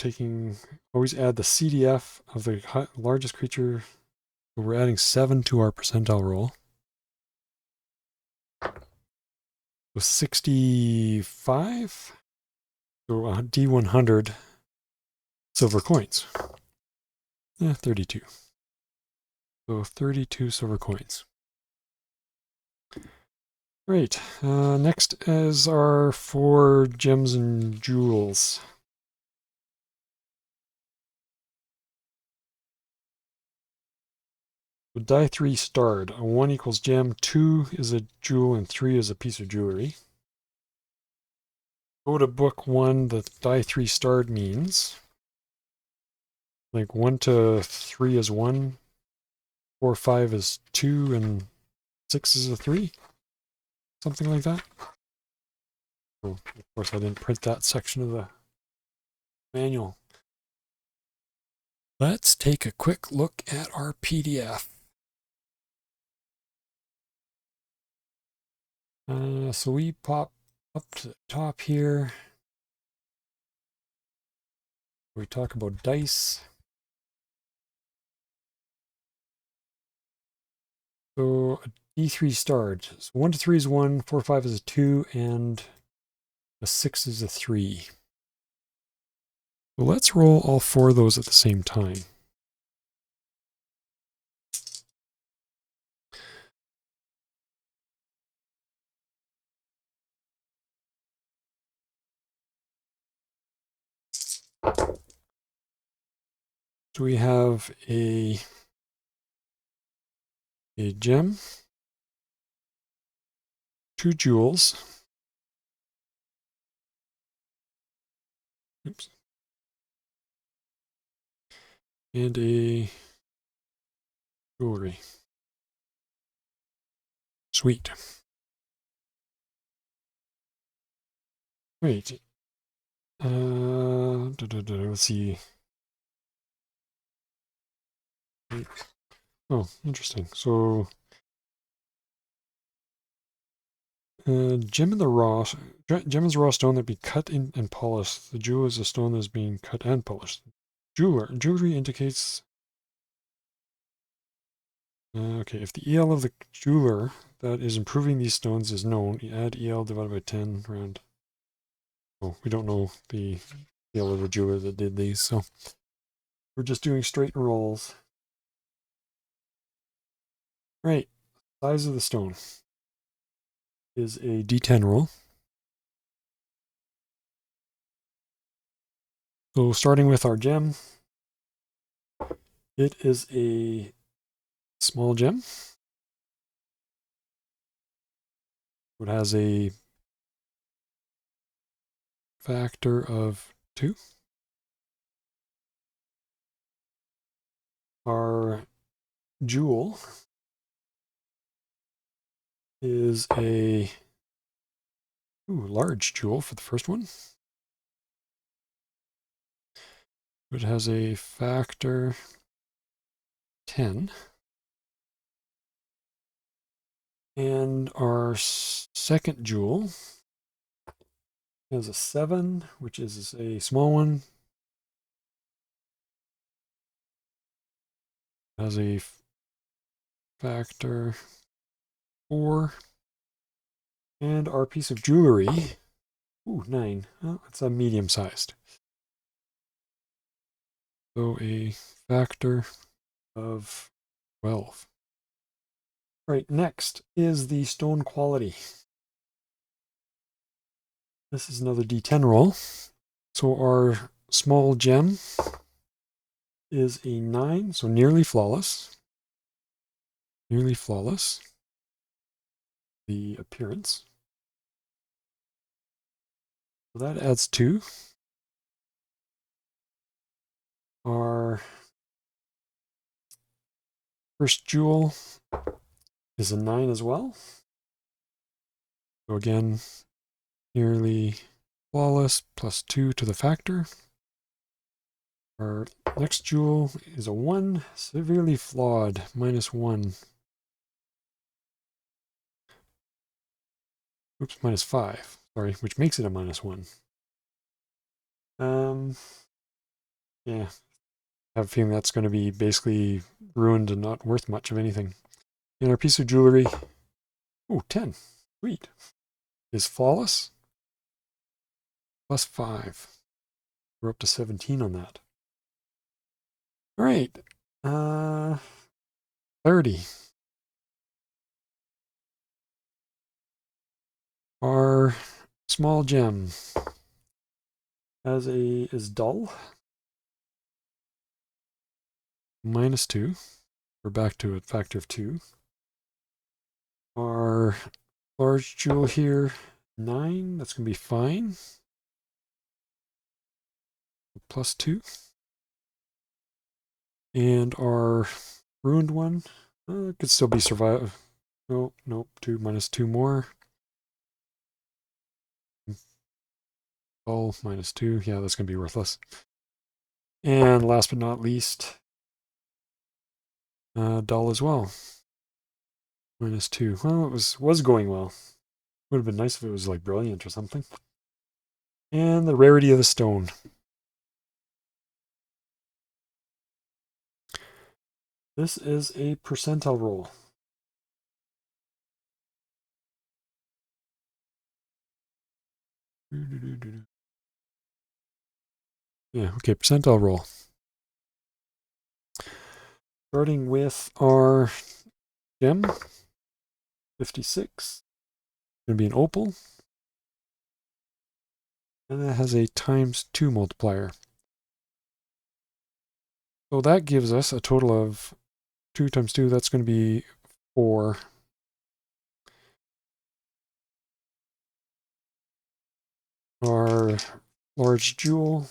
always add the CDF of the largest creature. So we're adding 7 to our percentile roll. So 65. So D100 silver coins. 32. So 32 silver coins. Great. Next is our 4 gems and jewels. So die 3 starred. A 1 equals gem, 2 is a jewel, and 3 is a piece of jewelry. Go to book 1, the die 3 starred means like 1 to 3 is 1, 4, 5 is 2, and 6 is a 3. Something like that. Oh, of course, I didn't print that section of the manual. Let's take a quick look at our PDF. So we pop up to the top here. We talk about dice. So a D3 starred. So 1 to 3 is 1, 4 to 5 is a 2, and a 6 is a 3. So let's roll all 4 of those at the same time. So we have a gem, 2 jewels. Oops. And a jewelry. Sweet. Wait. Let's see. Oh, interesting. So, gem is a raw stone that be cut in and polished. The jewel is a stone that is being cut and polished. Jewelry indicates. Okay, if the EL of the jeweler that is improving these stones is known, you add EL divided by 10 around. Oh, we don't know the EL of the jeweler that did these, so we're just doing straight rolls. Right, size of the stone is a D10 roll. So starting with our gem, it is a small gem. It has a factor of 2. Our jewel is a large jewel for the first one. It has a factor 10. And our second jewel has a 7, which is a small one. It has a factor 4. And our piece of jewelry, 9. Oh, it's a medium sized. So a factor of 12. Right, next is the stone quality. This is another D10 roll. So our small gem is a 9, so nearly flawless. Nearly flawless. The appearance. So that adds 2. Our first jewel is a 9 as well. So again, nearly flawless plus 2 to the factor. Our next jewel is a 1, severely flawed, -1. Oops, -5. Sorry, which makes it a -1. Yeah, I have a feeling that's going to be basically ruined and not worth much of anything. And our piece of jewelry, 10. Sweet. Is flawless. +5. We're up to 17 on that. All right. 30. Our small gem is dull. -2. We're back to a factor of 2. Our large jewel here, 9. That's going to be fine. +2. And our ruined one, it could still be survive. Nope, 2 -2 more. All -2. Yeah, that's going to be worthless. And last but not least, dull as well. -2. Well, it was going well. Would have been nice if it was like brilliant or something. And the rarity of the stone. This is a percentile roll. Yeah, okay, percentile roll. Starting with our gem, 56. Going to be an opal. And that has a ×2 multiplier. So that gives us a total of 2 times 2. That's going to be 4. Our large jewel,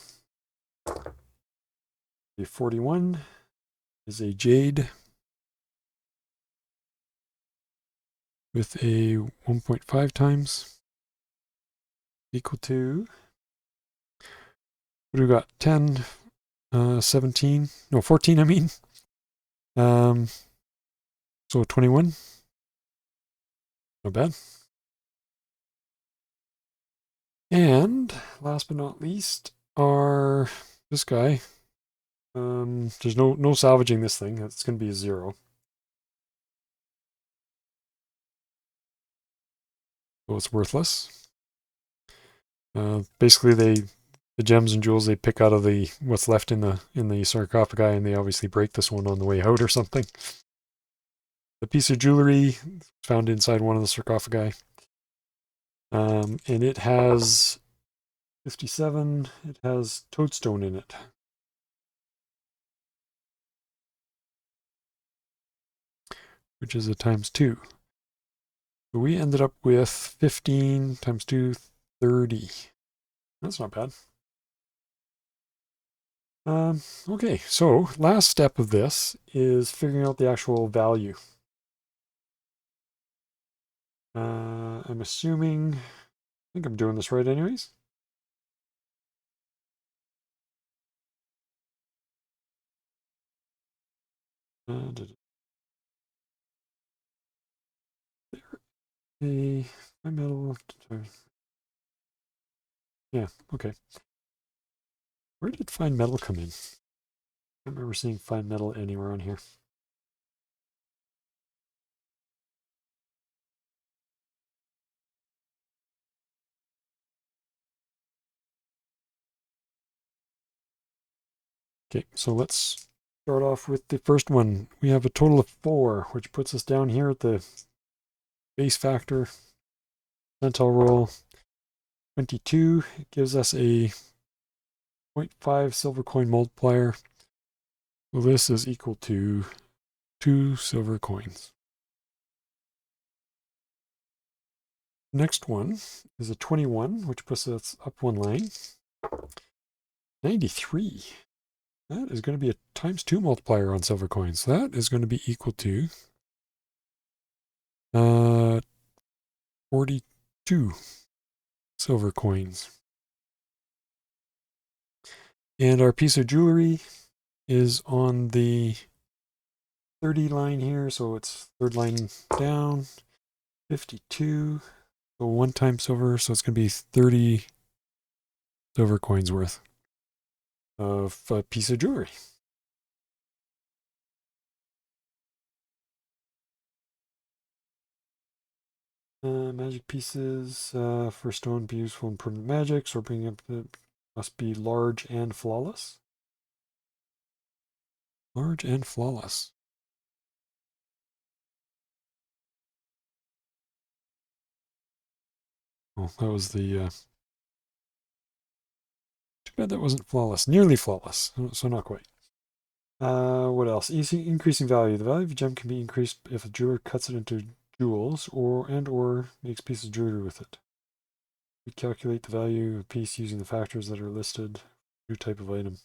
a 41, is a jade with a 1.5 times equal to, what do we got? 10, 17, no, 14, I mean. So 21. Not bad. And last but not least, this guy. There's no salvaging this thing. It's going to be a 0. So it's worthless. Basically, the gems and jewels they pick out of what's left in the sarcophagi, and they obviously break this one on the way out or something. The piece of jewelry found inside one of the sarcophagi, and it has 57. It has toadstone in it. Which is a ×2. So we ended up with 15 times 2, 30. That's not bad. Okay, so last step of this is figuring out the actual value. I'm assuming, I think I'm doing this right anyways. My metal. Yeah, okay. Where did fine metal come in? I don't remember seeing fine metal anywhere on here. Okay, so let's start off with the first one. We have a total of 4, which puts us down here at the base factor. Percentile roll 22. It gives us a 0.5 silver coin multiplier. So this is equal to 2 silver coins. Next one is a 21, which puts us up 1 line. 93. That is going to be a ×2 multiplier on silver coins. That is going to be equal to 42 silver coins. And our piece of jewelry is on the 30 line here, so it's third line down. 52. So 1 times silver, so it's going to be 30 silver coins worth of a piece of jewelry. Magic pieces for stone be useful in permanent magic, so bringing up the must be large and flawless. Large and flawless. Oh, that was the. Too bad that wasn't flawless. Nearly flawless, so not quite. What else? Easy increasing value. The value of a gem can be increased if a jeweler cuts it into jewels or makes pieces of jewelry with it. We calculate the value of a piece using the factors that are listed. New type of item.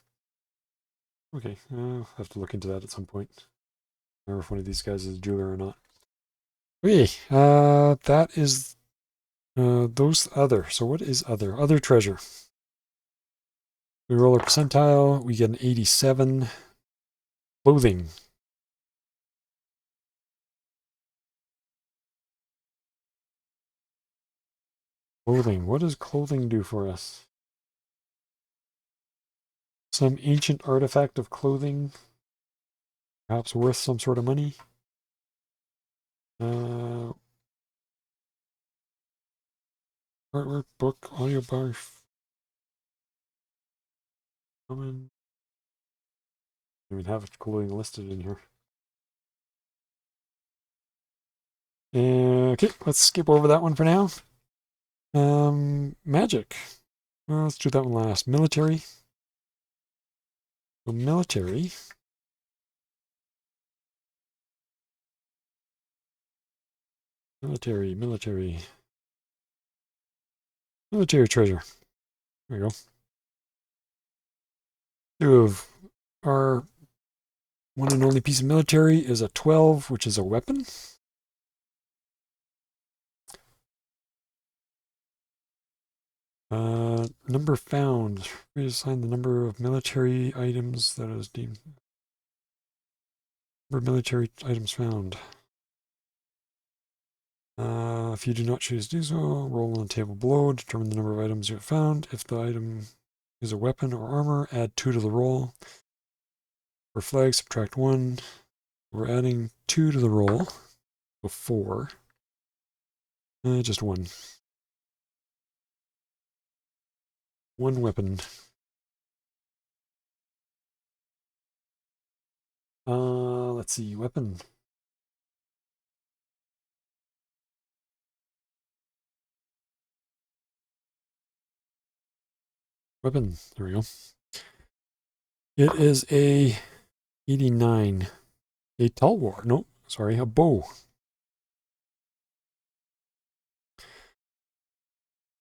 Okay, I'll have to look into that at some point. Remember if one of these guys is a jeweler or not. Okay, that is those other. So what is other? Other treasure. We roll a percentile. We get an 87. Clothing. Clothing. What does clothing do for us? Some ancient artifact of clothing, perhaps worth some sort of money. Artwork, book, audiobook. Common. I don't even have clothing listed in here. Okay, let's skip over that one for now. Magic. Well, let's do that one last. Military. So military. Military treasure. There we go. Two of our one and only piece of military is a 12, which is a weapon. Number found. We assign the number of military items that is deemed. Number of military items found. If you do not choose to do so, roll on the table below, determine the number of items you have found. If the item is a weapon or armor, add 2 to the roll. For flag, subtract 1. We're adding 2 to the roll, so 4. Just 1. 1 weapon. Let's see, weapon. Weapon, there we go. It is a 89. A talwar, no, sorry, a bow.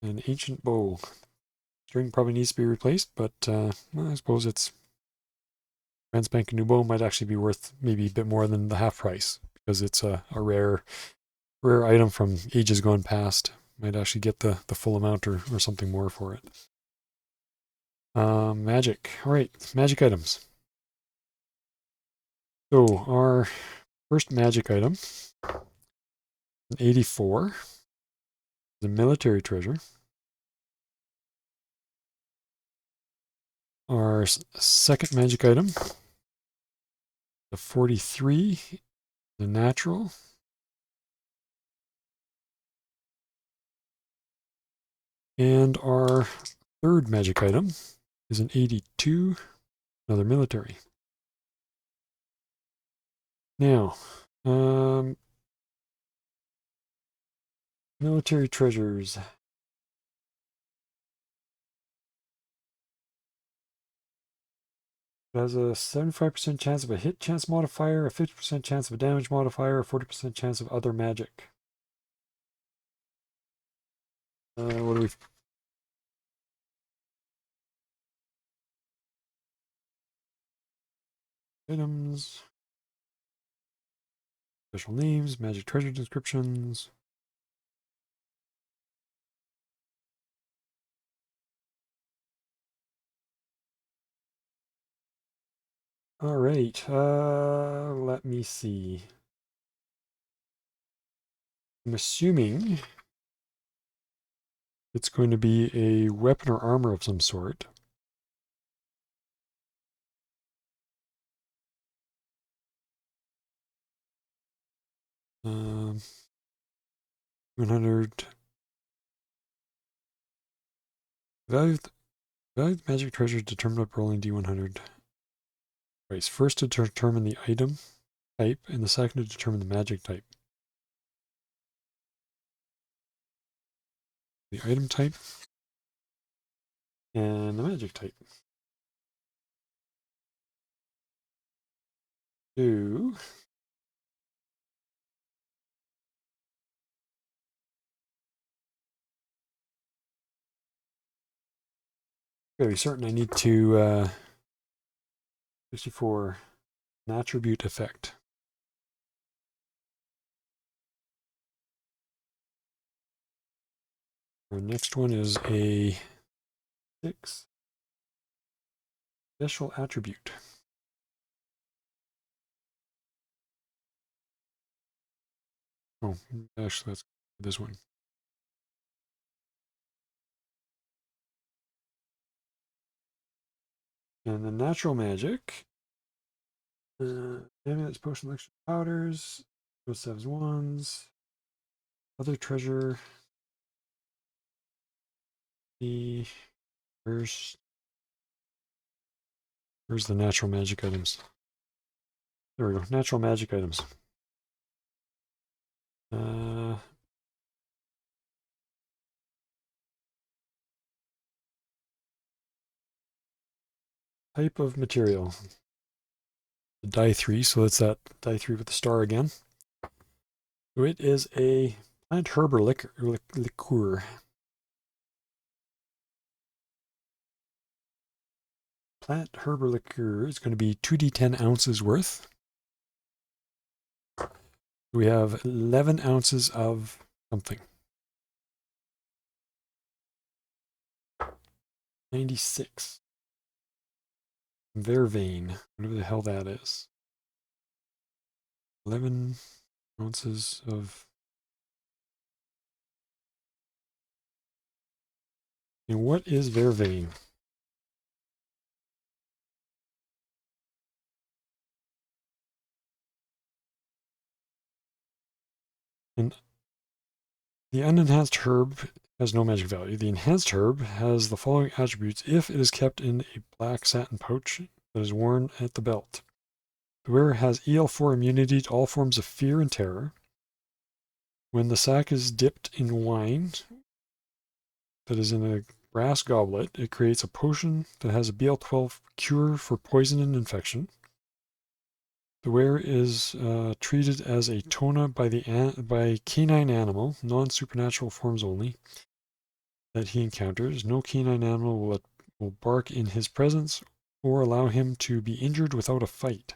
An ancient bow. String probably needs to be replaced, but well, I suppose it's brand spanking new bow might actually be worth maybe a bit more than the half price because it's a rare item from ages gone past. Might actually get the full amount or something more for it. Magic. All right, magic items. So our first magic item, an 84, the military treasure. Our second magic item, the 43, the natural. And our third magic item is an 82, another military. Now, military treasures. It has a 75% chance of a hit chance modifier, a 50% chance of a damage modifier, a 40% chance of other magic. What do we... Items. Special names, magic treasure descriptions. All right, let me see. I'm assuming it's going to be a weapon or armor of some sort. Um, 100. Value of the magic treasure is determined by rolling D100. Right, first to determine the item type, and the second to determine the magic type. The item type and the magic type. So, gotta be certain I need to 64 an attribute effect. Our next one is a 6 special attribute. Oh, actually, let's do this one. And then natural magic. Amulets, potion, elixir, powders. Those sevens ones. Other treasure. Where's the natural magic items? There we go. Natural magic items. Type of material. The die 3, so that's that die 3 with the star again. So it is a plant herb or liqueur. Plant herb or liqueur is going to be 2d10 ounces worth. We have 11 ounces of something. 96. Vervain, whatever the hell that is. 11 ounces of. And what is vervain? And the unenhanced herb has no magic value. The enhanced herb has the following attributes if it is kept in a black satin pouch that is worn at the belt. The wearer has EL4 immunity to all forms of fear and terror. When the sack is dipped in wine that is in a brass goblet, it creates a potion that has a BL12 cure for poison and infection. The wearer is treated as a tona by canine animal, non-supernatural forms only, that he encounters. No canine animal will bark in his presence or allow him to be injured without a fight.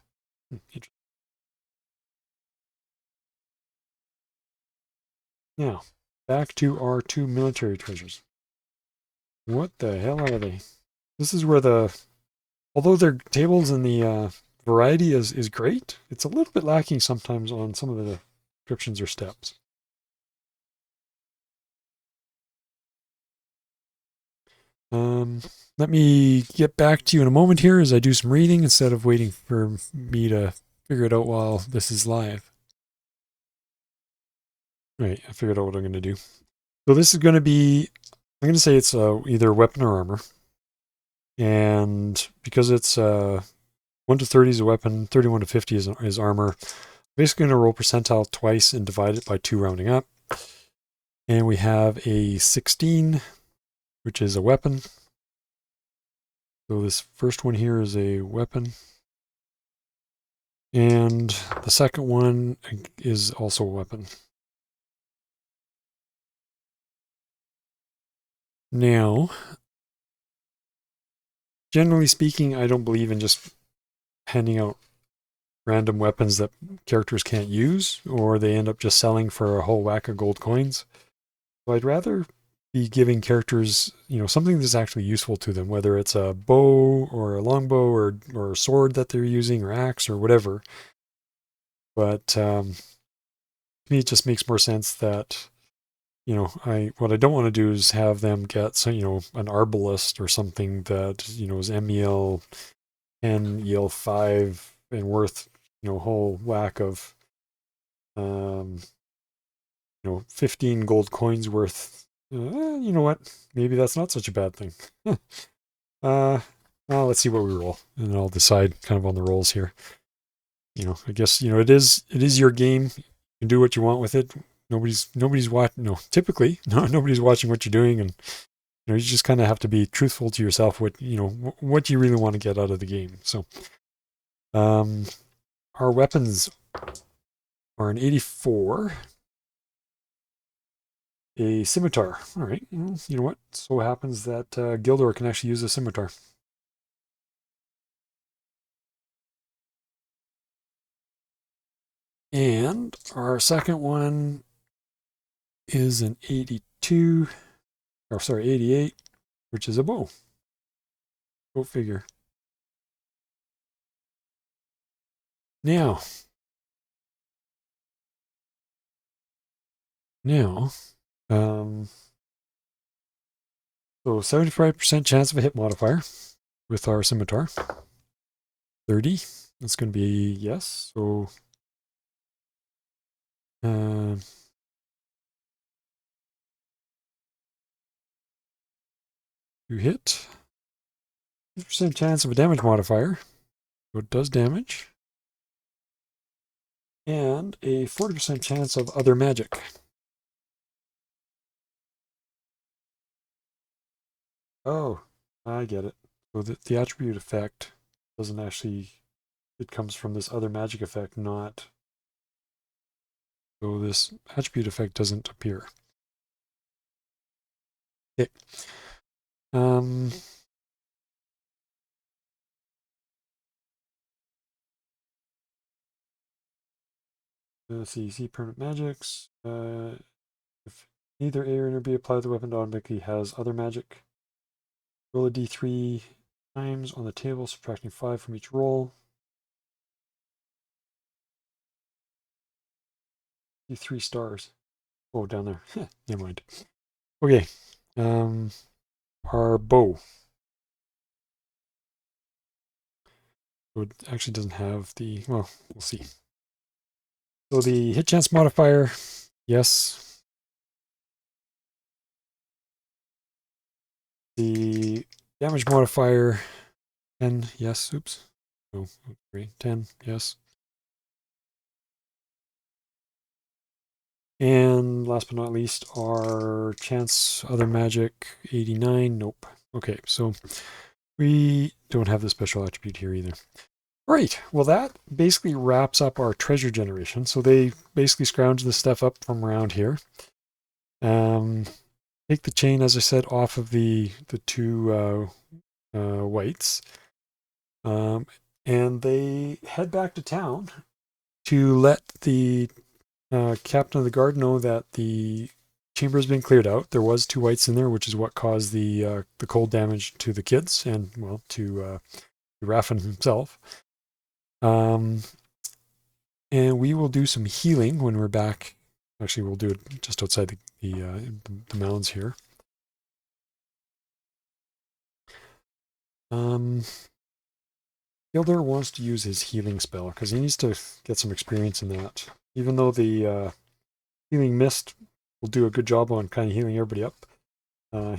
Now, back to our two military treasures. What the hell are they? This is where although their tables and the variety is great, it's a little bit lacking sometimes on some of the descriptions or steps. Let me get back to you in a moment here as I do some reading instead of waiting for me to figure it out while this is live. Right, I figured out what I'm going to do. So this is going to be, I'm going to say it's either weapon or armor. And because it's 1 to 30 is a weapon, 31 to 50 is armor, basically going to roll percentile twice and divide it by 2 rounding up. And we have a 16, which is a weapon. So this first one here is a weapon. And the second one is also a weapon. Now, generally speaking, I don't believe in just handing out random weapons that characters can't use, or they end up just selling for a whole whack of gold coins. So I'd rather be giving characters, something that's actually useful to them, whether it's a bow or a longbow or a sword that they're using or axe or whatever. But to me, it just makes more sense that, what I don't want to do is have them get some, an arbalist or something that, is MEL 10, EL 5 and worth, a whole whack of, 15 gold coins worth. You know what? Maybe that's not such a bad thing. Well, let's see what we roll, and I'll decide kind of on the rolls here. I guess it is your game. You can do what you want with it. Nobody's watching. No, typically, nobody's watching what you're doing, and you just kind of have to be truthful to yourself. What you really want to get out of the game. So, our weapons are an 84. A scimitar. All right. You know what? So happens that Gildor can actually use a scimitar. And our second one is an 82, or sorry, 88, which is a bow. Go figure. Now, so 75% chance of a hit modifier, with our scimitar. 30. That's going to be yes. So you hit. 50% chance of a damage modifier. So it does damage. And a 40% chance of other magic. Oh, I get it. So the attribute effect doesn't actually, it comes from this other magic effect, not. So this attribute effect doesn't appear. Okay. Let's see permanent magics. If neither A or B apply, the weapon automatically has other magic. Roll a d3 times on the table, subtracting 5 from each roll. D3 stars. Oh, down there. Never mind. Okay. Our bow. So it actually doesn't have the, well, we'll see. So the hit chance modifier, yes. The damage modifier, 10, yes. Oops. Oh, 10, yes. And last but not least, our chance other magic, 89. Nope. Okay, so we don't have the special attribute here either. All right, well that basically wraps up our treasure generation. So they basically scrounge this stuff up from around here. Take the chain, as I said, off of the two wights. And they head back to town to let the captain of the guard know that the chamber has been cleared out. There was 2 wights in there, which is what caused the cold damage to the kids and, well, to Raffin himself. And we will do some healing when we're back. Actually, we'll do it just outside the mounds here. Gilder wants to use his healing spell because he needs to get some experience in that. Even though the healing mist will do a good job on kind of healing everybody up,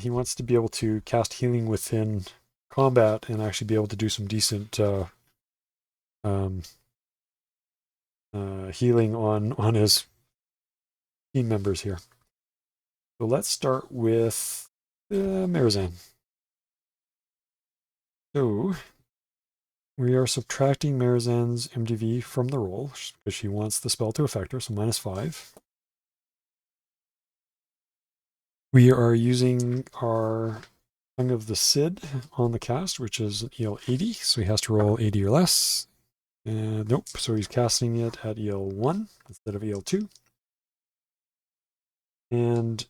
he wants to be able to cast healing within combat and actually be able to do some decent healing on his team members here. So let's start with Marizan. So we are subtracting Marizan's MDV from the roll because she wants the spell to affect her, so -5. We are using our Tongue of the Cid on the cast, which is EL 80, so he has to roll 80 or less. Nope, so he's casting it at EL 1 instead of EL 2. And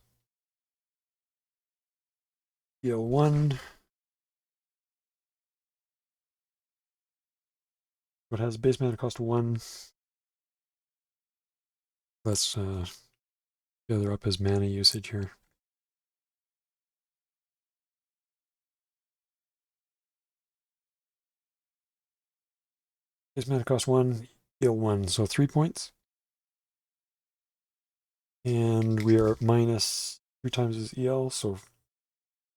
EL 1, what has base mana cost 1. Let's gather up his mana usage here. Base mana cost 1, EL 1, so 3 points. And we are at minus 3 times his EL, so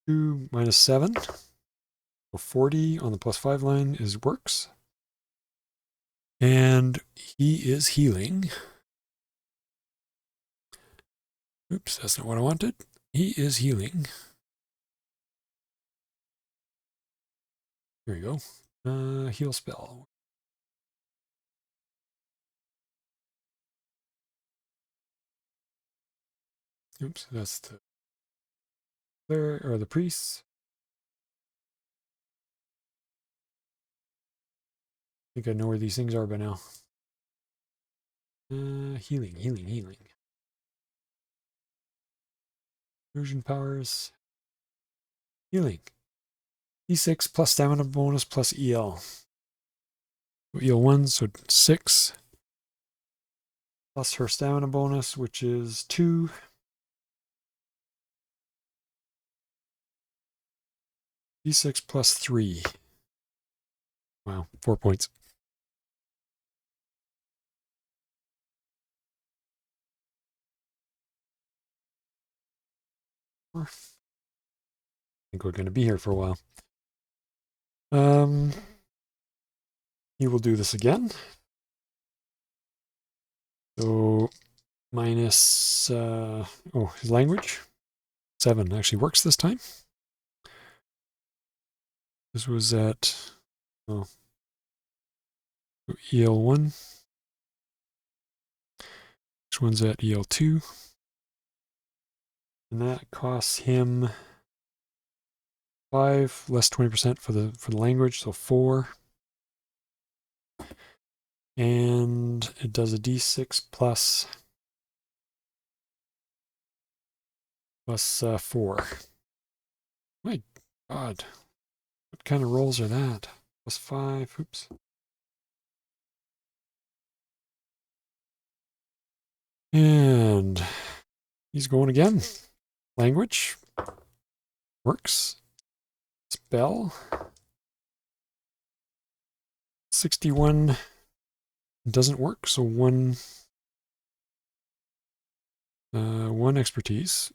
2 minus 7. So 40 on the +5 line is works. And he is healing. Oops, that's not what I wanted. He is healing. Here we go. Heal spell. Oops, that's the cleric or the priest. I think I know where these things are by now. Healing. Illusion powers. Healing. D6 plus stamina bonus plus EL. EL 1, so 6. Plus her stamina bonus, which is 2. D6 plus 3. Wow, 4 points. I think we're going to be here for a while. He will do this again. So minus, his language. 7 actually works this time. This was at, EL1. This one's at EL2. And that costs him 5 less 20% for the language, so 4. And it does a d6 plus 4. My God, what kind of rolls are that? Plus 5, oops. And he's going again. Language works. Spell 61 doesn't work, so one expertise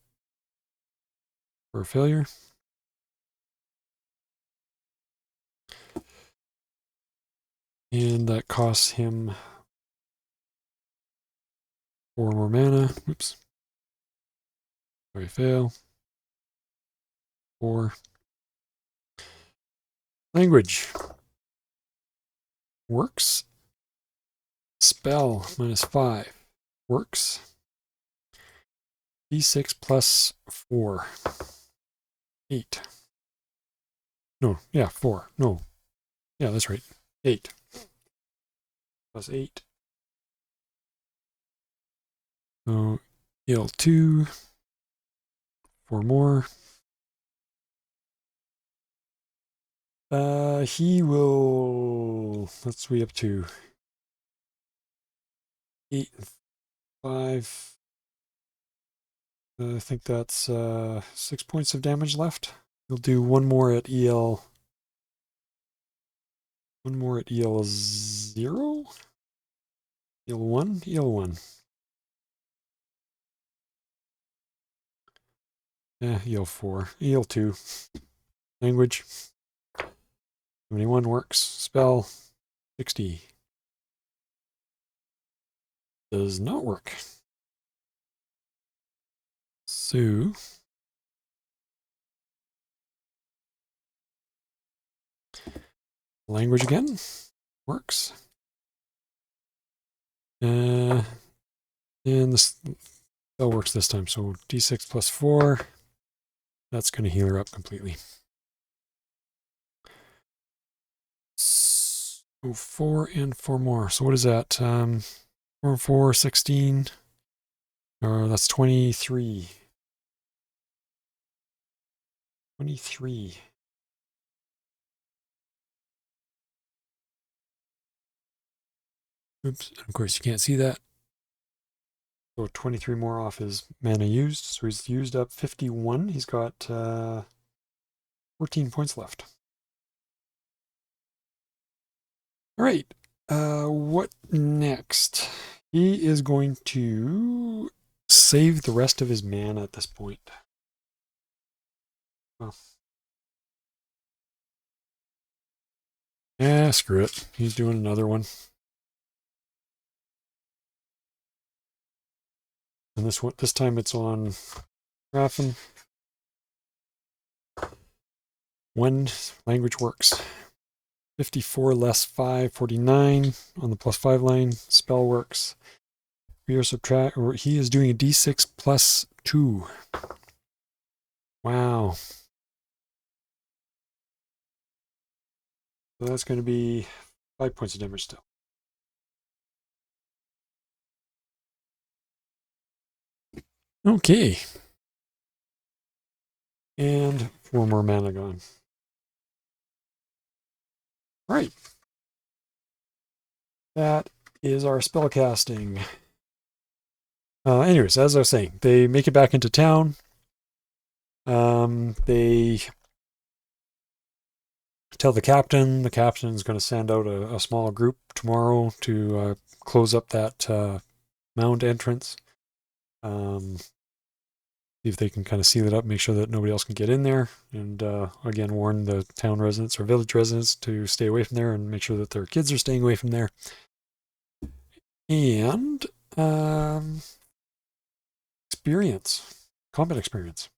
for a failure. And that costs him 4 more mana. Oops. Sorry, fail. 4. Language works. Spell minus 5 works. D6 plus 4. 8. No, yeah, 4. No. Yeah, that's right. 8. Plus 8. So, EL2. 4 more. He will. What's we up to? 8 and 5. I think that's 6 points of damage left. He'll do one more at EL. One more at EL 0. EL 1. EL 1. EL 4. EL 2. Language. 71 works. Spell 60. Does not work. So language again works. And the spell works this time. So D6 plus 4. That's going to heal her up completely. So 4 and 4 more. So what is that? 4 and 4, 16. Or that's 23. 23. Oops. And of course, you can't see that. So 23 more off his mana used. So he's used up 51. He's got 14 points left. All right. What next? He is going to save the rest of his mana at this point. Well, yeah, screw it. He's doing another one. And this time it's on Raffen. 1 language works. 54 less 5, 49 on the plus 5 line. Spell works. We are subtract, or he is doing a d6 plus 2. Wow. So that's going to be 5 points of damage still. Okay. And 4 more mana gone. All right. That is our spell casting. Anyways, as I was saying, they make it back into town. They tell the captain. The captain's going to send out a small group tomorrow to close up that mound entrance. See if they can kind of seal it up, make sure that nobody else can get in there, and again, warn the town residents or village residents to stay away from there and make sure that their kids are staying away from there. And combat experience.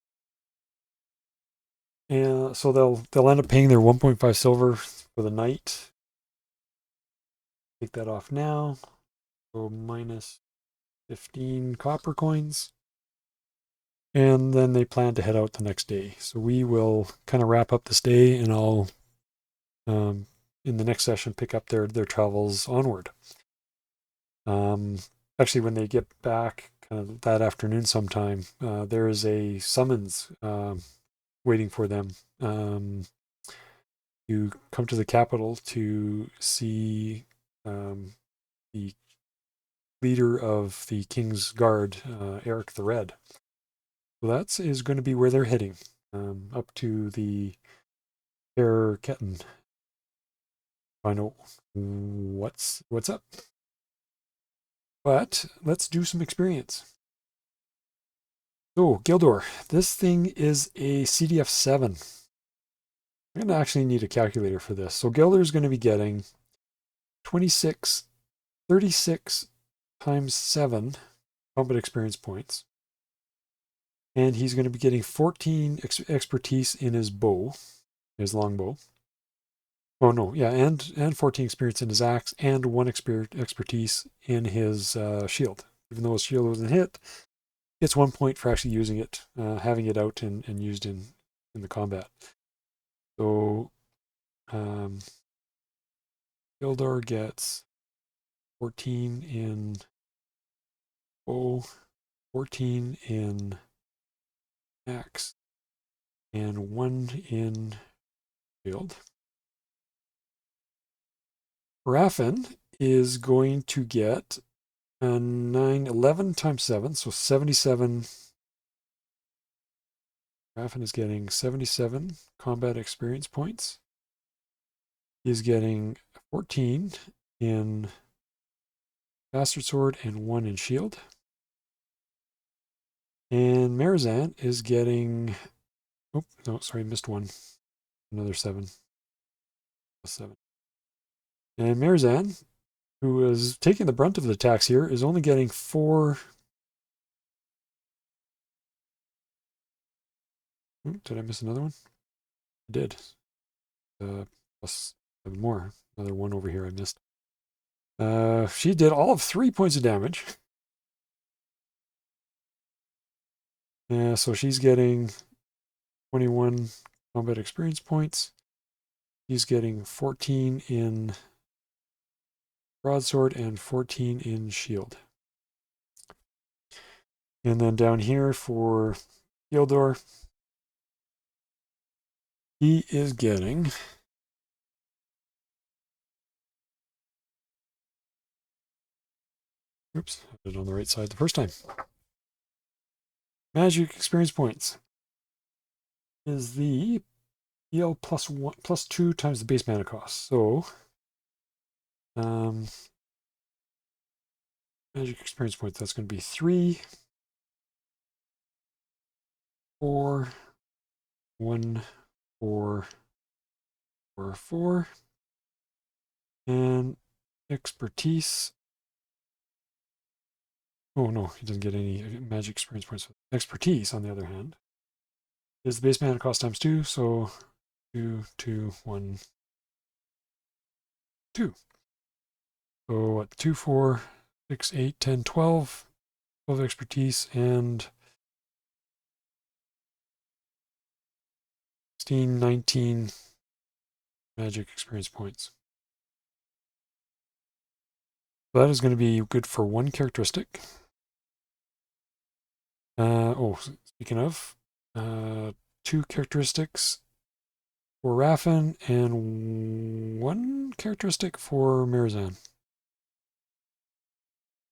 And so they'll end up paying their 1.5 silver for the night. Take that off now. So minus 15 copper coins. And then they plan to head out the next day. So we will kind of wrap up this day, and I'll, in the next session, pick up their travels onward. Actually, when they get back kind of that afternoon sometime, there is a summons waiting for them to come to the capital to see the leader of the King's Guard, Eric the Red. So that is going to be where they're heading, up to the Herr Ketten. Find out what's up. But let's do some experience. So, Gildor, this thing is a CDF 7. I'm going to actually need a calculator for this. So Gildor is going to be getting 36 times 7 combat experience points. And he's going to be getting 14 expertise in his bow, his longbow. Oh no, yeah, and 14 experience in his axe, and 1 expertise in his shield. Even though his shield wasn't hit, it's 1 point for actually using it, having it out and used in the combat. So Gildor gets 14 in bow, 14 in axe, and 1 in shield. Raffin is going to get a 11 times 7, so 77. Raffin is getting 77 combat experience points. He's getting 14 in Bastard Sword and 1 in Shield. And Marizan is getting, oh, no, sorry, missed 1. Another 7. Plus 7. And Marizan, who is taking the brunt of the attacks here, is only getting 4. Did I miss another one? I did. Plus 7 more. Another 1 over here I missed. She did all of 3 points of damage. So she's getting 21 combat experience points. He's getting 14 in broadsword and 14 in shield. And then down here for Gildor, he is getting oops, I did it on the right side the first time. Magic experience points is the EL plus 2 times the base mana cost. So magic experience points, that's going to be 3, 4, 1, 4, 4, 4, and expertise. Oh no, he doesn't get any magic experience points. Expertise, on the other hand, is the base mana cost times 2, so 2, 2, 1, 2. So what, 2, 4, 6, 8, 10, 12, 12 expertise, and 16, 19 magic experience points. So that is going to be good for 1 characteristic. Speaking of, 2 characteristics for Raffin and 1 characteristic for Marizan.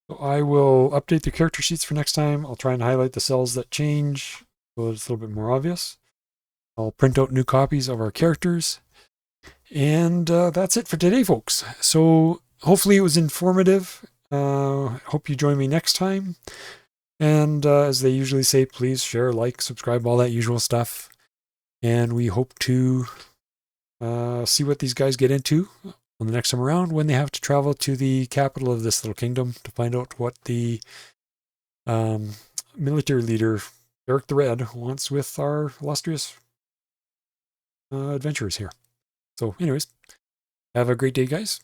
So I will update the character sheets for next time. I'll try and highlight the cells that change so it's a little bit more obvious. I'll print out new copies of our characters. And that's it for today, folks. So hopefully it was informative. Hope you join me next time. And as they usually say, please share, like, subscribe, all that usual stuff. And we hope to see what these guys get into on the next time around when they have to travel to the capital of this little kingdom to find out what the military leader, Eric the Red, wants with our illustrious adventurers here. So anyways, have a great day, guys.